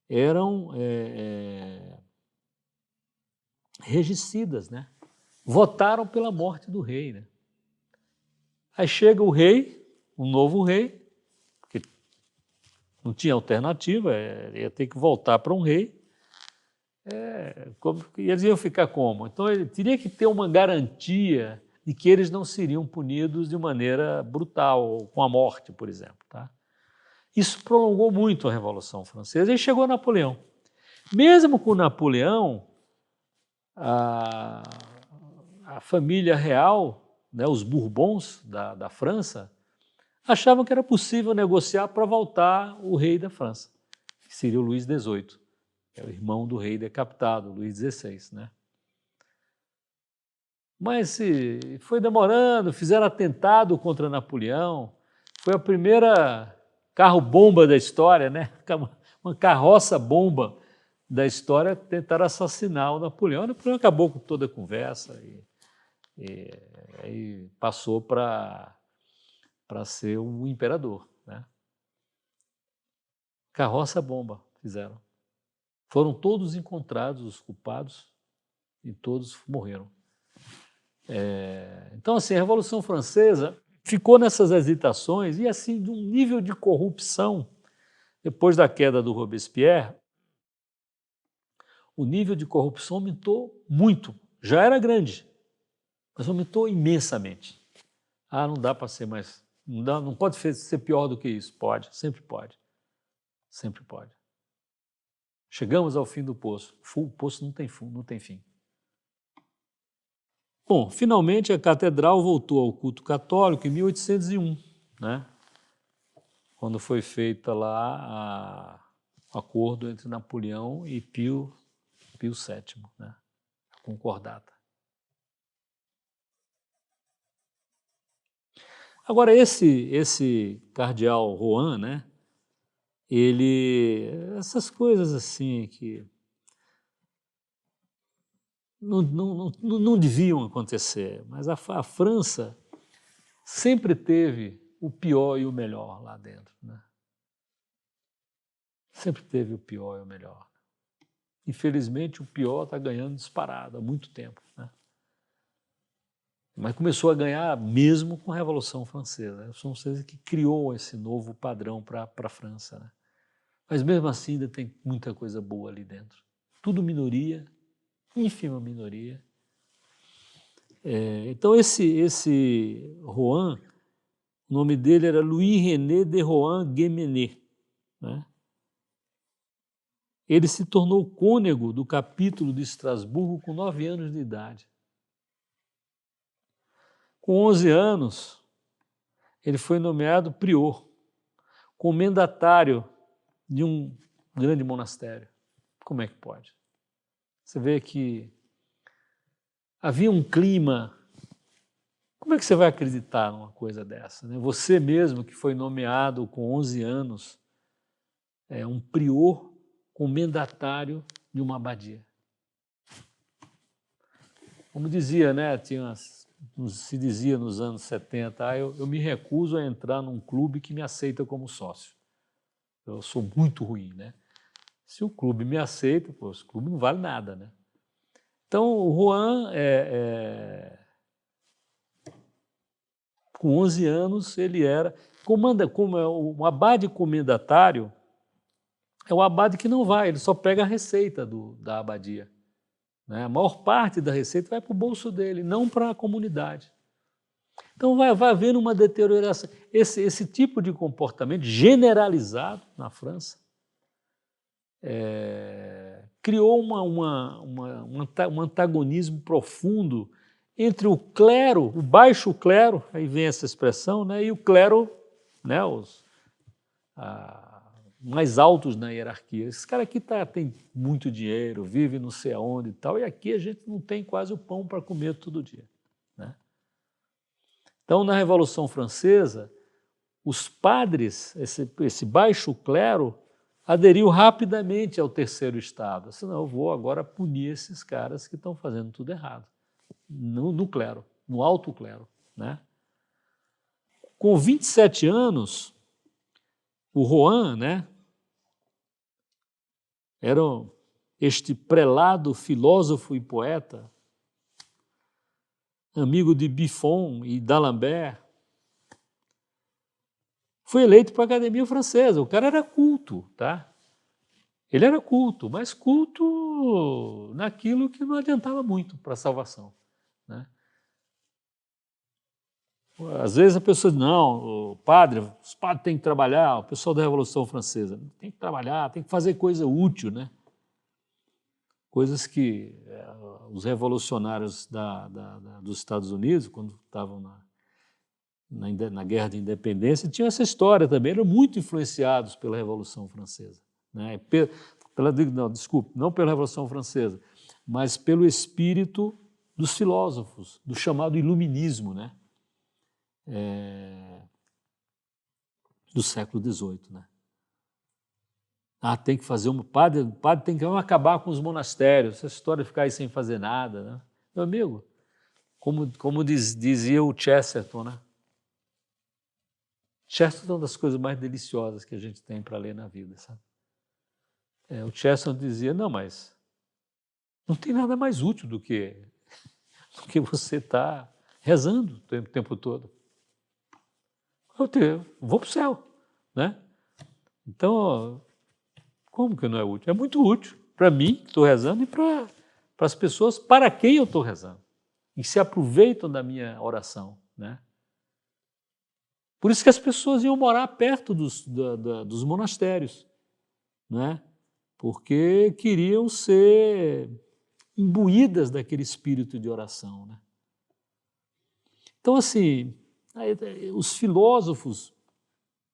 eram regicidas, né? Votaram pela morte do rei. Né? Aí chega o rei, um novo rei, que não tinha alternativa, ia ter que voltar para um rei. E eles iam ficar como? Então ele teria que ter uma garantia de que eles não seriam punidos de maneira brutal, com a morte, por exemplo. Tá? Isso prolongou muito a Revolução Francesa e chegou Napoleão. Mesmo com Napoleão, a família real, né, os Bourbons da França, achavam que era possível negociar para voltar o rei da França, que seria o Luís XVIII, que é o irmão do rei decapitado, Luís XVI. Né? Mas foi demorando, fizeram atentado contra Napoleão, foi a primeira carro-bomba da história, né? Uma carroça-bomba da história, tentaram assassinar o Napoleão. O Napoleão acabou com toda a conversa e aí passou para ser um imperador. Né? Carroça-bomba fizeram. Foram todos encontrados, os culpados, e todos morreram. Então, assim, a Revolução Francesa ficou nessas hesitações e, assim, de um nível de corrupção, depois da queda do Robespierre, o nível de corrupção aumentou muito. Já era grande, mas aumentou imensamente. Ah, não dá para ser mais... Não pode ser pior do que isso. Pode, sempre pode. Sempre pode. Chegamos ao fim do poço. O poço não tem fundo, não tem fim. Bom, finalmente a catedral voltou ao culto católico em 1801, né? Quando foi feita lá o acordo entre Napoleão e Pio VII, né? A concordata. Agora, esse cardeal Rohan, né? Essas coisas assim que não deviam acontecer, mas a França sempre teve o pior e o melhor lá dentro, né? Sempre teve o pior e o melhor. Infelizmente, o pior está ganhando disparado há muito tempo, né? Mas começou a ganhar mesmo com a Revolução Francesa. A Revolução Francesa que criou esse novo padrão para a França, né? Mas mesmo assim ainda tem muita coisa boa ali dentro. Tudo minoria, ínfima minoria. Então esse Rohan, o nome dele era Louis-René de Rohan Guémené, né? Ele se tornou cônego do capítulo de Estrasburgo com 9 anos de idade. Com 11 anos, ele foi nomeado prior, comendatário de um grande monastério. Como é que pode? Você vê que havia um clima. Como é que você vai acreditar numa coisa dessa, né? Você mesmo que foi nomeado com 11 anos, um prior comendatário de uma abadia. Como dizia, né? Se dizia nos anos 70, eu me recuso a entrar num clube que me aceita como sócio. Eu sou muito ruim, né? Se o clube me aceita, pô, esse clube não vale nada, né? Então, o Rohan, com 11 anos, ele era... Como é um abade comendatário, é um abade que não vai, ele só pega a receita da abadia, né? A maior parte da receita vai para o bolso dele, não para a comunidade. Então vai havendo uma deterioração. Esse tipo de comportamento generalizado na França criou um antagonismo profundo entre o clero, o baixo clero, aí vem essa expressão, né, e o clero, né, os mais altos na hierarquia. Esse cara aqui tem muito dinheiro, vive não sei aonde e tal, e aqui a gente não tem quase o pão para comer todo dia, né? Então, na Revolução Francesa, os padres, esse baixo clero, aderiu rapidamente ao terceiro estado. Assim, não, eu vou agora punir esses caras que estão fazendo tudo errado, no clero, no alto clero, né? Com 27 anos, o Rohan, né, era este prelado, filósofo e poeta, amigo de Buffon e d'Alembert, foi eleito para a Academia Francesa. O cara era culto, tá? Ele era culto, mas culto naquilo que não adiantava muito para a salvação, né? Às vezes a pessoa diz, não, os padres têm que trabalhar, o pessoal da Revolução Francesa tem que trabalhar, tem que fazer coisa útil, né? Coisas que os revolucionários dos Estados Unidos, quando estavam na Guerra de Independência, tinham essa história também, eram muito influenciados pela Revolução Francesa, né? Não pela Revolução Francesa, mas pelo espírito dos filósofos, do chamado iluminismo, né? Do século XVIII, né? Tem que fazer o padre tem que acabar com os monastérios, essa história de ficar aí sem fazer nada, né? Meu amigo, como dizia o Chesterton, né? Chesterton é uma das coisas mais deliciosas que a gente tem para ler na vida, sabe? O Chesterton dizia, não, mas Não tem nada mais útil do que você estar rezando o tempo todo. Vou para o céu, né? Então, como que não é útil? É muito útil para mim, que estou rezando, e para as pessoas para quem eu estou rezando, e se aproveitam da minha oração, né? Por isso que as pessoas iam morar perto dos monastérios, né? Porque queriam ser imbuídas daquele espírito de oração, né? Então, assim, os filósofos,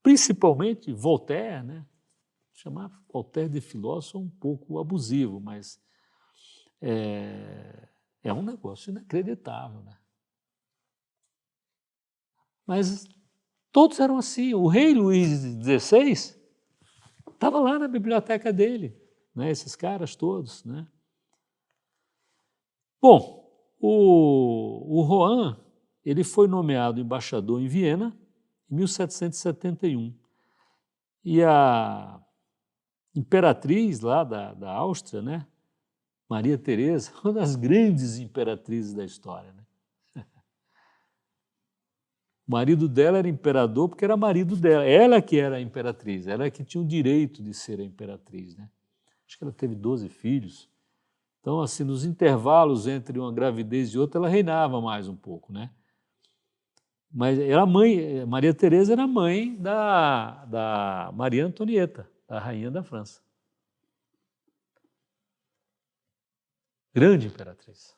principalmente Voltaire, né? Chamar Voltaire de filósofo é um pouco abusivo, mas é um negócio inacreditável, né? Mas todos eram assim. O rei Luís XVI estava lá na biblioteca dele, né? Esses caras todos, né? Bom, o Rohan, ele foi nomeado embaixador em Viena em 1771. E a imperatriz lá da Áustria, né? Maria Teresa, uma das grandes imperatrizes da história, né? O marido dela era imperador porque era marido dela. Ela que era a imperatriz, ela que tinha o direito de ser a imperatriz, né? Acho que ela teve 12 filhos. Então, assim, nos intervalos entre uma gravidez e outra, ela reinava mais um pouco, né? Mas era mãe, Maria Teresa era mãe da Maria Antonieta, da rainha da França. Grande imperatriz.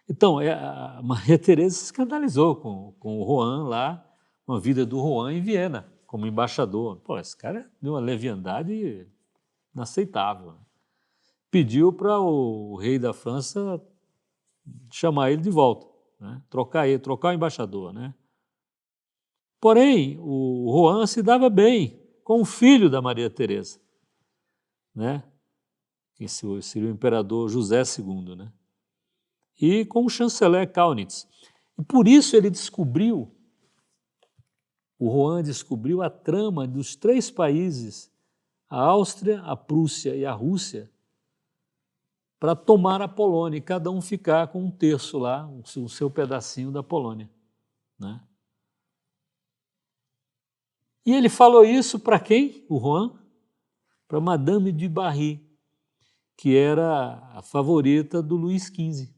Então, a Maria Teresa se escandalizou com o Rohan lá, com a vida do Rohan em Viena, como embaixador. Pô, esse cara deu uma leviandade inaceitável. Pediu para o rei da França chamar ele de volta, né? Trocar o embaixador, né? Porém, o Rohan se dava bem com o filho da Maria Teresa, né? Que seria o imperador José II, né? E com o chanceler Kaunitz. E por isso o Rohan descobriu a trama dos 3 países, a Áustria, a Prússia e a Rússia, para tomar a Polônia e cada um ficar com um terço lá, o seu pedacinho da Polônia, né? E ele falou isso para quem? O Rohan? Para Madame de Barry, que era a favorita do Luís XV.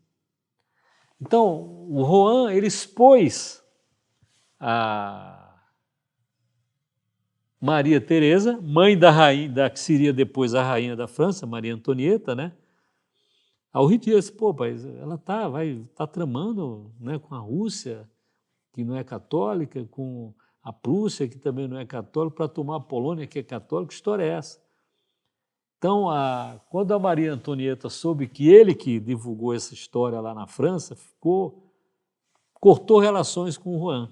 Então, o Rohan, ele expôs a Maria Teresa, mãe da rainha, que seria depois a rainha da França, Maria Antonieta, né? Ao ridículo, pô, pai, ela tá tramando, né, com a Rússia, que não é católica, com a Prússia, que também não é católica, para tomar a Polônia, que é católica. Que história é essa? Então, quando a Maria Antonieta soube que ele que divulgou essa história lá na França, cortou relações com o Rohan.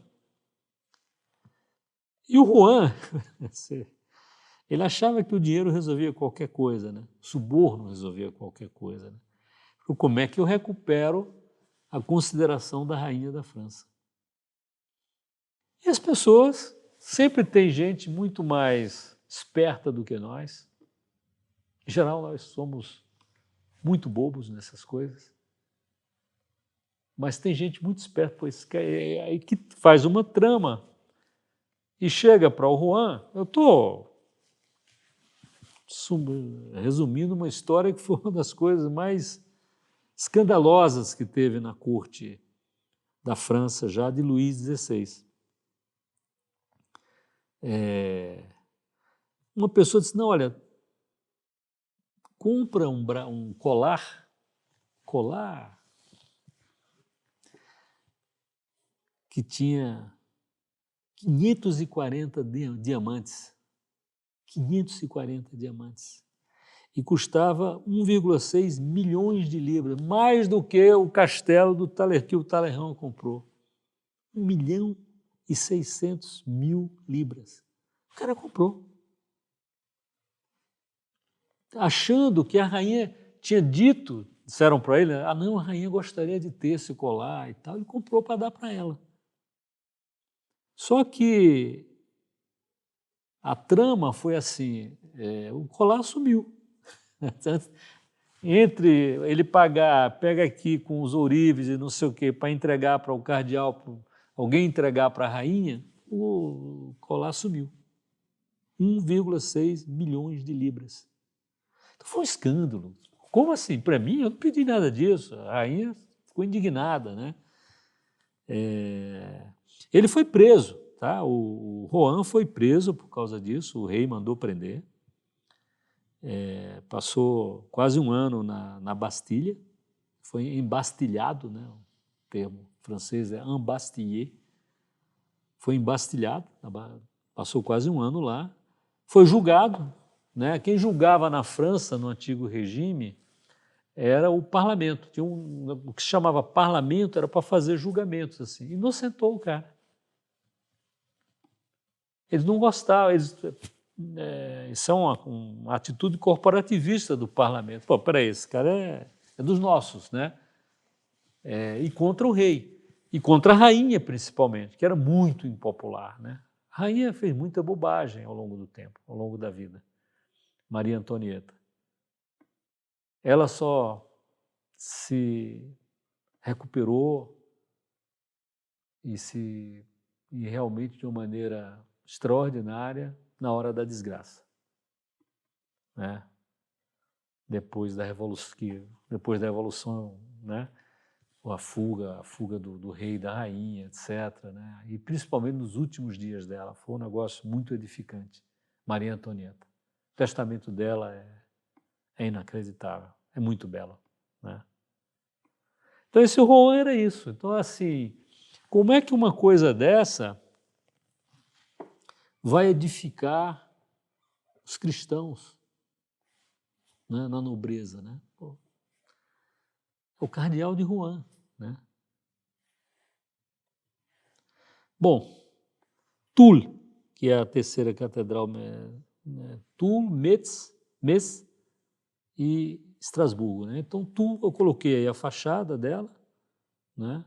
E o Rohan, ele achava que o dinheiro resolvia qualquer coisa, né? O suborno resolvia qualquer coisa, né? Como é que eu recupero a consideração da rainha da França? E as pessoas, sempre tem gente muito mais esperta do que nós. Em geral, nós somos muito bobos nessas coisas. Mas tem gente muito esperta, pois, que faz uma trama e chega para o Rohan. Eu estou resumindo uma história que foi uma das coisas mais escandalosas que teve na corte da França, já de Luís XVI. Uma pessoa disse, não, olha, compra um colar que tinha 540 diamantes, 540 diamantes, e custava 1,6 milhões de libras, mais do que o castelo que o Talleyrand comprou. 1.600.000 libras. O cara comprou. Achando que a rainha tinha dito, disseram para ele, não, a rainha gostaria de ter esse colar e tal, ele comprou para dar para ela. Só que a trama foi assim, o colar sumiu. entre ele pagar, pega aqui com os ourives e não sei o quê, para entregar para o cardeal, alguém entregar para a rainha, o colar sumiu. 1,6 milhões de libras. Então foi um escândalo. Como assim? Para mim, eu não pedi nada disso. A rainha ficou indignada, né? Ele foi preso, tá? O Rohan foi preso por causa disso, o rei mandou prender. Passou quase um ano na Bastilha, foi embastilhado, né? O termo francês é embastiller. Foi embastilhado, passou quase um ano lá, foi julgado, né? Quem julgava na França, no antigo regime, era o parlamento. Tinha o que se chamava parlamento, era para fazer julgamentos, assim. Inocentou o cara. Eles não gostavam, isso é uma atitude corporativista do parlamento. Pô, peraí, esse cara é dos nossos, né? E contra o rei, e contra a rainha, principalmente, que era muito impopular, né? A rainha fez muita bobagem ao longo do tempo, ao longo da vida. Maria Antonieta. Ela só se recuperou e realmente de uma maneira extraordinária na hora da desgraça, né? Depois da revolução, né? A fuga do rei e da rainha, etc., né? E principalmente nos últimos dias dela, foi um negócio muito edificante. Maria Antonieta. O testamento dela é inacreditável, é muito belo, né? Então esse Rohan era isso. Então assim, como é que uma coisa dessa vai edificar os cristãos, né, na nobreza, né? Pô, o cardeal de Rohan, né? Bom, Toul, que é a terceira catedral, Toul, Metz e Estrasburgo, né? Então Toul, eu coloquei aí a fachada dela, né?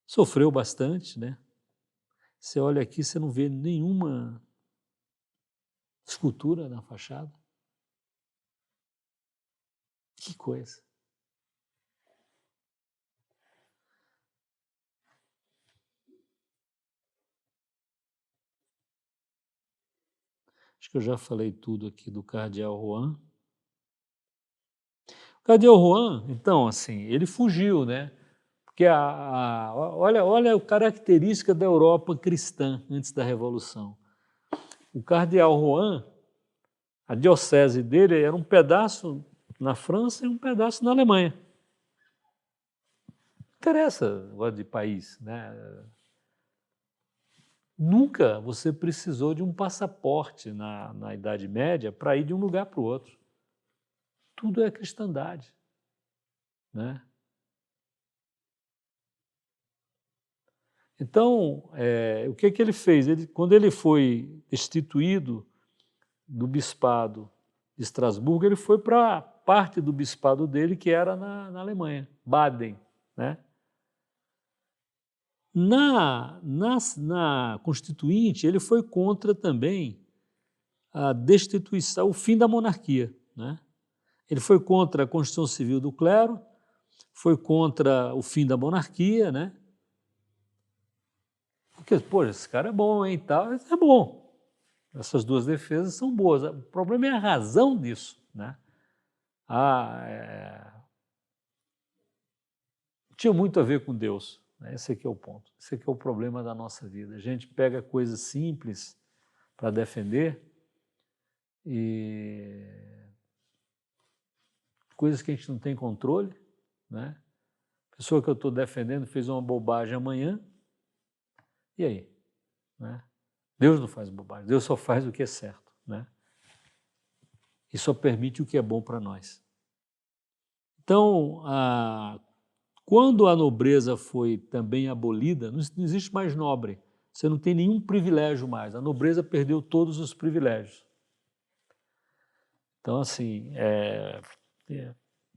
Sofreu bastante, né? Você olha aqui, você não vê nenhuma escultura na fachada. Que coisa. Acho que eu já falei tudo aqui do cardeal Rohan. O cardeal Rohan, então, assim, ele fugiu, né? Porque olha a característica da Europa cristã antes da Revolução. O cardeal Rohan, a diocese dele era um pedaço na França e um pedaço na Alemanha. Não interessa o de país, né? Nunca você precisou de um passaporte na Idade Média para ir de um lugar para o outro. Tudo é cristandade, né? Então, o que ele fez? Quando ele foi destituído do bispado de Estrasburgo, ele foi para parte do bispado dele, que era na Alemanha, Baden, né? Na Constituinte, ele foi contra também a destituição, o fim da monarquia, né? Ele foi contra a Constituição Civil do Clero, foi contra o fim da monarquia, né? Porque, pô, esse cara é bom, hein, tal, é bom. Essas duas defesas são boas. O problema é a razão disso, né? Tinha muito a ver com Deus, né? Esse aqui é o ponto. Esse aqui é o problema da nossa vida. A gente pega coisas simples para defender e coisas que a gente não tem controle, né? A pessoa que eu estou defendendo fez uma bobagem amanhã, e aí? Né? Deus não faz bobagem, Deus só faz o que é certo, né? E só permite o que é bom para nós. Então, quando a nobreza foi também abolida, não existe mais nobre, você não tem nenhum privilégio mais, a nobreza perdeu todos os privilégios. Então, assim,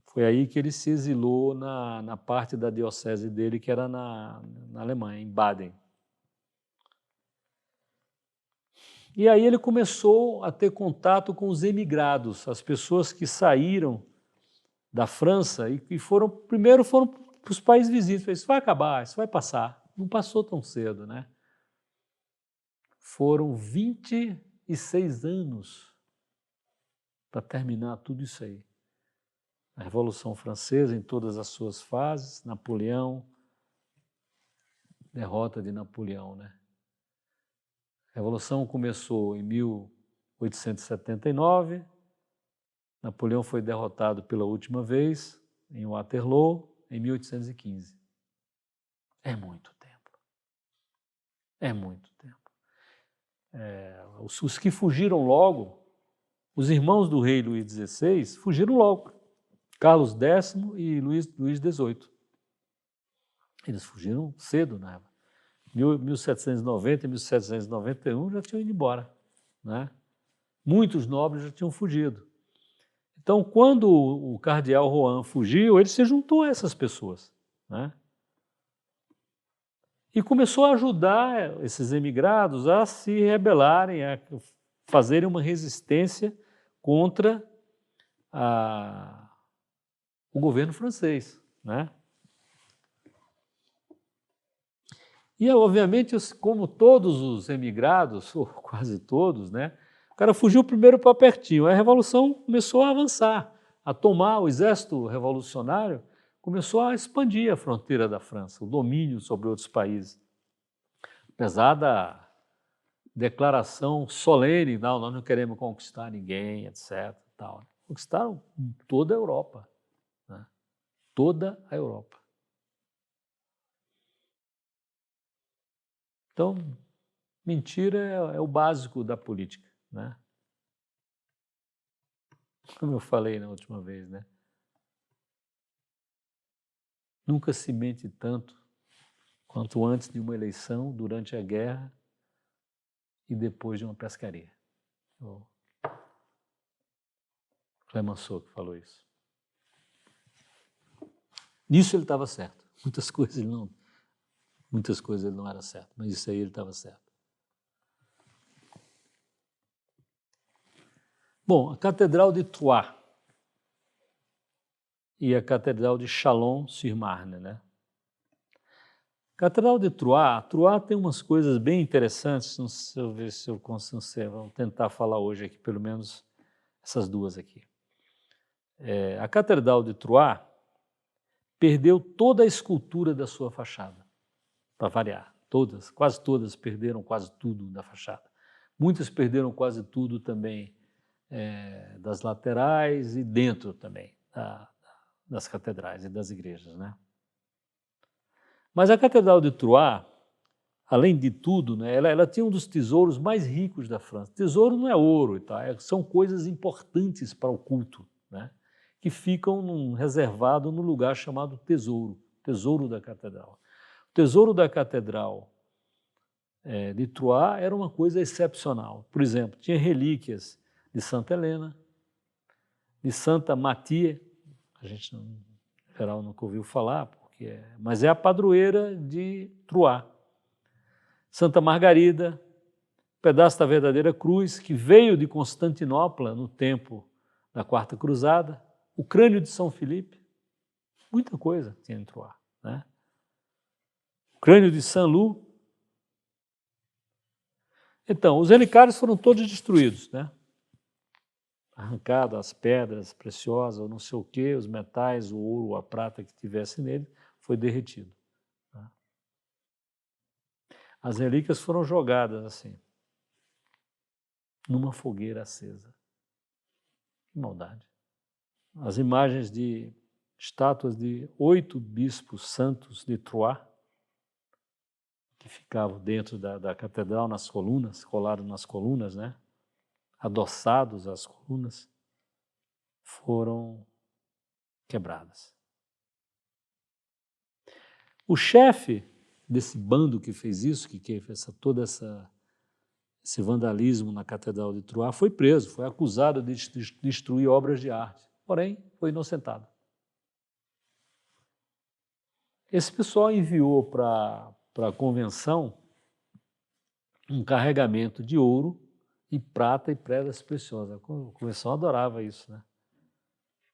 foi aí que ele se exilou na parte da diocese dele, que era na Alemanha, em Baden. E aí ele começou a ter contato com os emigrados, as pessoas que saíram da França e primeiro foram para os países vizinhos. Isso vai acabar, isso vai passar. Não passou tão cedo, né? Foram 26 anos para terminar tudo isso aí. A Revolução Francesa em todas as suas fases, Napoleão, derrota de Napoleão, né? A Revolução começou em 1879, Napoleão foi derrotado pela última vez em Waterloo em 1815. É muito tempo. É muito tempo. Os que fugiram logo, os irmãos do rei Luís XVI, fugiram logo. Carlos X e Luís XVIII. Eles fugiram cedo, né? 1790 e 1791 já tinham ido embora, né? Muitos nobres já tinham fugido. Então, quando o cardeal Rohan fugiu, ele se juntou a essas pessoas, né? E começou a ajudar esses emigrados a se rebelarem, a fazerem uma resistência contra o governo francês, né? E, obviamente, como todos os emigrados, ou quase todos, né? O cara fugiu primeiro para pertinho. A Revolução começou a avançar, a tomar. O exército revolucionário começou a expandir a fronteira da França, o domínio sobre outros países. Apesar da declaração solene, nós não queremos conquistar ninguém, etc. Tal. Conquistaram toda a Europa, né? Toda a Europa. Então, mentira é o básico da política, né? Como eu falei na última vez, né? Nunca se mente tanto quanto antes de uma eleição, durante a guerra e depois de uma pescaria. O Clemenceau que falou isso. Nisso ele estava certo. Muitas coisas ele não era certo, mas isso aí ele estava certo. Bom, a Catedral de Troyes e a Catedral de Chalon-sur-Marne, né? Catedral de Troyes tem umas coisas bem interessantes, não sei ver se eu consigo, vou tentar falar hoje aqui, pelo menos essas duas aqui. A Catedral de Troyes perdeu toda a escultura da sua fachada, para variar. Quase todas perderam quase tudo da fachada. Muitas perderam quase tudo também das laterais e dentro também das catedrais e das igrejas, né? Mas a Catedral de Troyes, além de tudo, né, ela tinha um dos tesouros mais ricos da França. Tesouro não é ouro e tal, são coisas importantes para o culto, né, que ficam reservado no lugar chamado Tesouro da Catedral. O Tesouro da Catedral de Troyes era uma coisa excepcional. Por exemplo, tinha relíquias de Santa Helena, de Santa Matia, a gente, em geral, nunca ouviu falar, mas é a padroeira de Troyes. Santa Margarida, pedaço da verdadeira cruz, que veio de Constantinopla no tempo da Quarta Cruzada, o crânio de São Filipe, muita coisa tinha em Troyes, né? O crânio de Saint-Loup. Então, os relicários foram todos destruídos, né? Arrancadas as pedras preciosas, ou não sei o quê, os metais, o ouro, a prata que tivesse nele, foi derretido. Tá? As relíquias foram jogadas assim, numa fogueira acesa. Que maldade. As imagens de estátuas de 8 bispos santos de Troyes, que ficavam dentro da catedral, nas colunas, colados nas colunas, né? Adoçados às colunas, foram quebradas. O chefe desse bando que fez isso, que fez esse vandalismo na Catedral de Troyes, foi preso, foi acusado de destruir obras de arte, porém foi inocentado. Esse pessoal enviou para a convenção um carregamento de ouro e prata e pedras preciosas. A convenção adorava isso, né?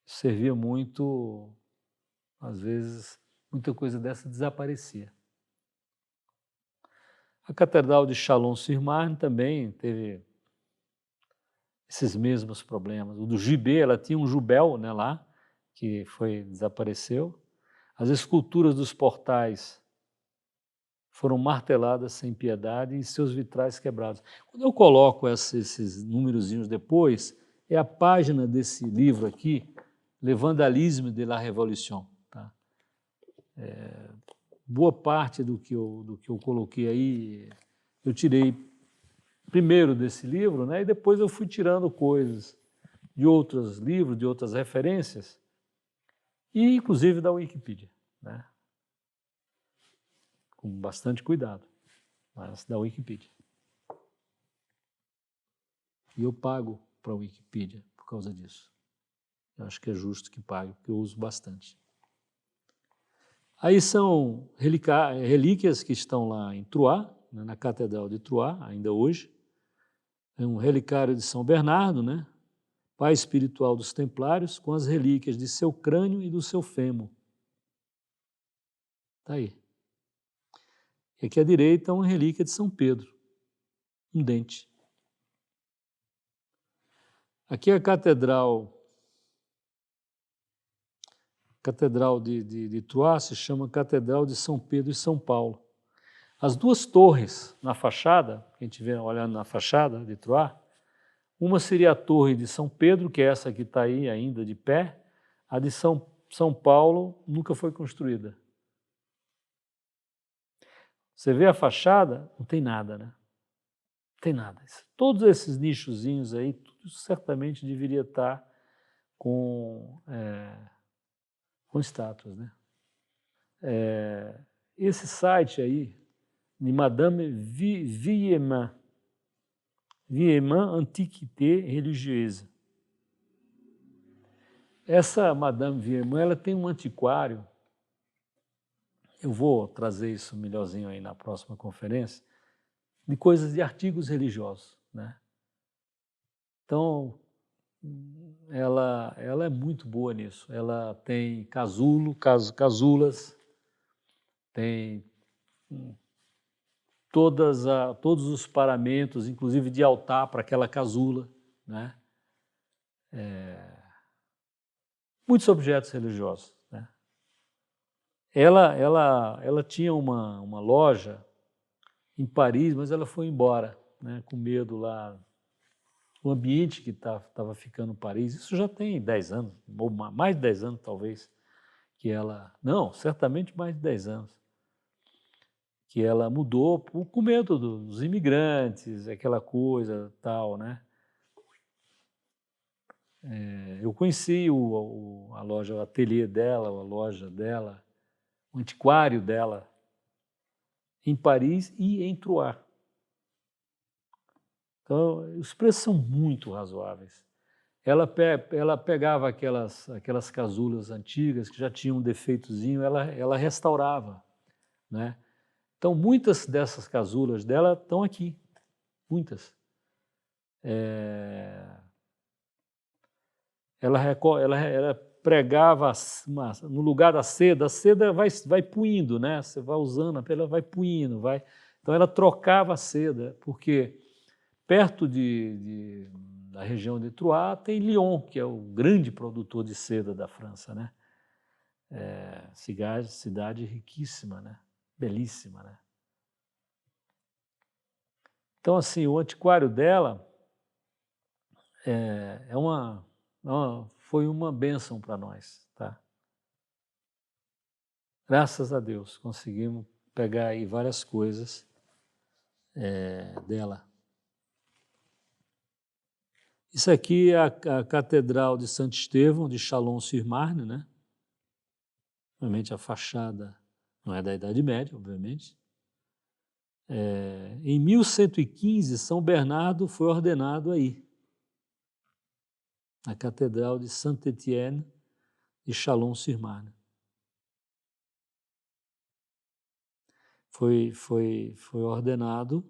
Servia muito, às vezes, muita coisa dessa desaparecia. A Catedral de Chalon-sur-Marne também teve esses mesmos problemas. O do Gibet, ela tinha um jubel, né, lá, que desapareceu. As esculturas dos portais foram marteladas sem piedade e seus vitrais quebrados. Quando eu coloco esses númerozinhos depois, é a página desse livro aqui, Le Vandalisme de la Révolution. Tá? Boa parte do que eu coloquei aí, eu tirei primeiro desse livro, né, e depois eu fui tirando coisas de outros livros, de outras referências, e inclusive da Wikipedia, né, com bastante cuidado, mas da Wikipedia. E eu pago para a Wikipedia por causa disso. Eu acho que é justo que pague, porque eu uso bastante. Aí são relíquias que estão lá em Troyes, né, na Catedral de Troyes, ainda hoje. É um relicário de São Bernardo, né, pai espiritual dos Templários, com as relíquias de seu crânio e do seu fêmur. Está aí. E aqui à direita uma relíquia de São Pedro, um dente. Aqui a catedral de Troyes se chama Catedral de São Pedro e São Paulo. As duas torres na fachada, que a gente vê olhando na fachada de Troyes, uma seria a torre de São Pedro, que é essa que está aí ainda de pé, a de São Paulo nunca foi construída. Você vê a fachada, não tem nada, né? Não tem nada. Todos esses nichozinhos aí, tudo certamente deveria estar com estátuas, né? Esse site aí, de Madame Villemin, Antiquité Religieuse. Essa Madame Villemin, ela tem um antiquário, eu vou trazer isso melhorzinho aí na próxima conferência, de coisas de artigos religiosos, né? Então, ela é muito boa nisso. Ela tem casulas, tem todos os paramentos, inclusive de altar para aquela casula, né? Muitos objetos religiosos, né? Ela tinha uma loja em Paris, mas ela foi embora, né? Com medo lá, o ambiente que estava ficando em Paris. Isso já tem 10 anos, ou mais de 10 anos talvez, que ela... Não, certamente mais de 10 anos. Que ela mudou com medo dos imigrantes, aquela coisa tal, né? Eu conheci a loja, o ateliê dela, a loja dela, o antiquário dela, em Paris e em Troyes. Então, os preços são muito razoáveis. Ela pegava aquelas casulas antigas que já tinham um defeitozinho, ela restaurava, né? Então, muitas dessas casulas dela estão aqui, muitas. Ela pregava no lugar da seda, a seda vai puindo, né? Você vai usando, ela vai puindo, vai. Então ela trocava a seda, porque perto da região de Troyes tem Lyon, que é o grande produtor de seda da França, né? Cidade riquíssima, né? Belíssima, né? Então assim, o antiquário dela foi uma bênção para nós, tá? Graças a Deus, conseguimos pegar aí várias coisas dela. Isso aqui é a Catedral de Santo Estevão, de Chalon-sur-Marne, né? Obviamente a fachada não é da Idade Média, obviamente. Em 1115, São Bernardo foi ordenado aí, na Catedral de Saint-Étienne de Chalon-sur-Marne. Foi ordenado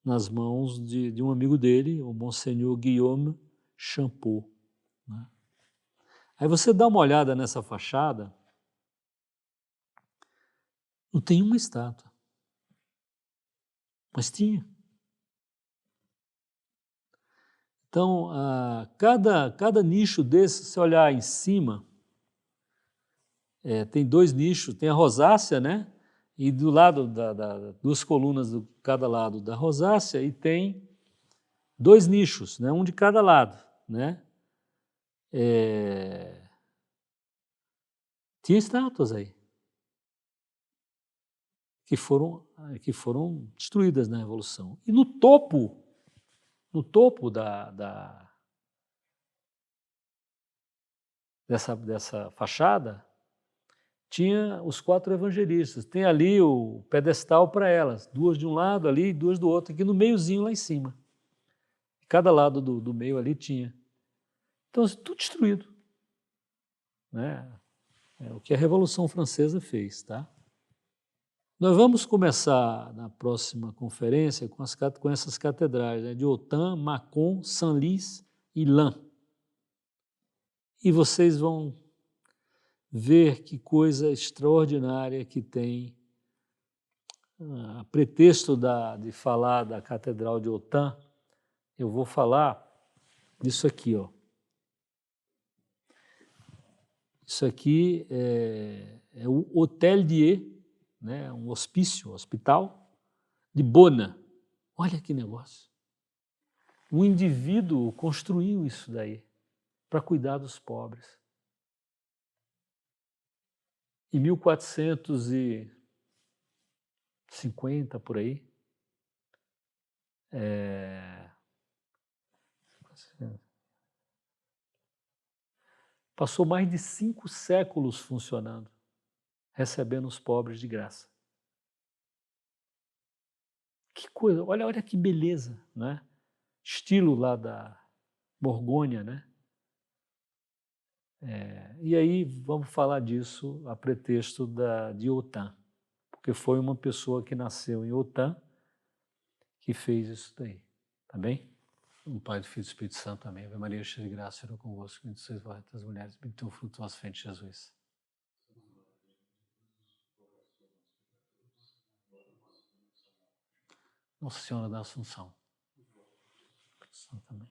nas mãos de um amigo dele, o Monseigneur Guillaume Champeau, né? Aí você dá uma olhada nessa fachada, não tem uma estátua, mas tinha. Então, cada nicho desse, se olhar em cima, tem dois nichos, tem a rosácea, né? E do lado duas colunas de cada lado da rosácea, e tem dois nichos, né? Um de cada lado, né? Tinha estátuas aí que foram destruídas na Revolução. E no topo dessa fachada, tinha os 4 evangelistas. Tem ali o pedestal para elas, 2 de um lado ali e 2 do outro, aqui no meiozinho lá em cima. Cada lado do meio ali tinha. Então, tudo destruído, né? É o que a Revolução Francesa fez, tá? Nós vamos começar na próxima conferência com essas catedrais, né, de Autun, Mâcon, Senlis e Laon. E vocês vão ver que coisa extraordinária que tem. A pretexto de falar da Catedral de Autun, eu vou falar disso aqui, ó. Isso aqui é o Hôtel Dieu, né, um hospital de Bona. Olha que negócio. Um indivíduo construiu isso daí para cuidar dos pobres. Em 1450, por aí, passou mais de 5 séculos funcionando, recebendo os pobres de graça. Que coisa, olha que beleza, né? Estilo lá da Borgonha, né? E aí vamos falar disso a pretexto de Autun, porque foi uma pessoa que nasceu em Autun que fez isso daí, tá bem? O Pai, do Filho e do Espírito Santo, amém. Ave Maria, cheia de graça, Senhor é convosco, bendita sois vós entre as mulheres, bendito é o fruto do vosso ventre, Jesus. Nossa Senhora da Assunção. Também.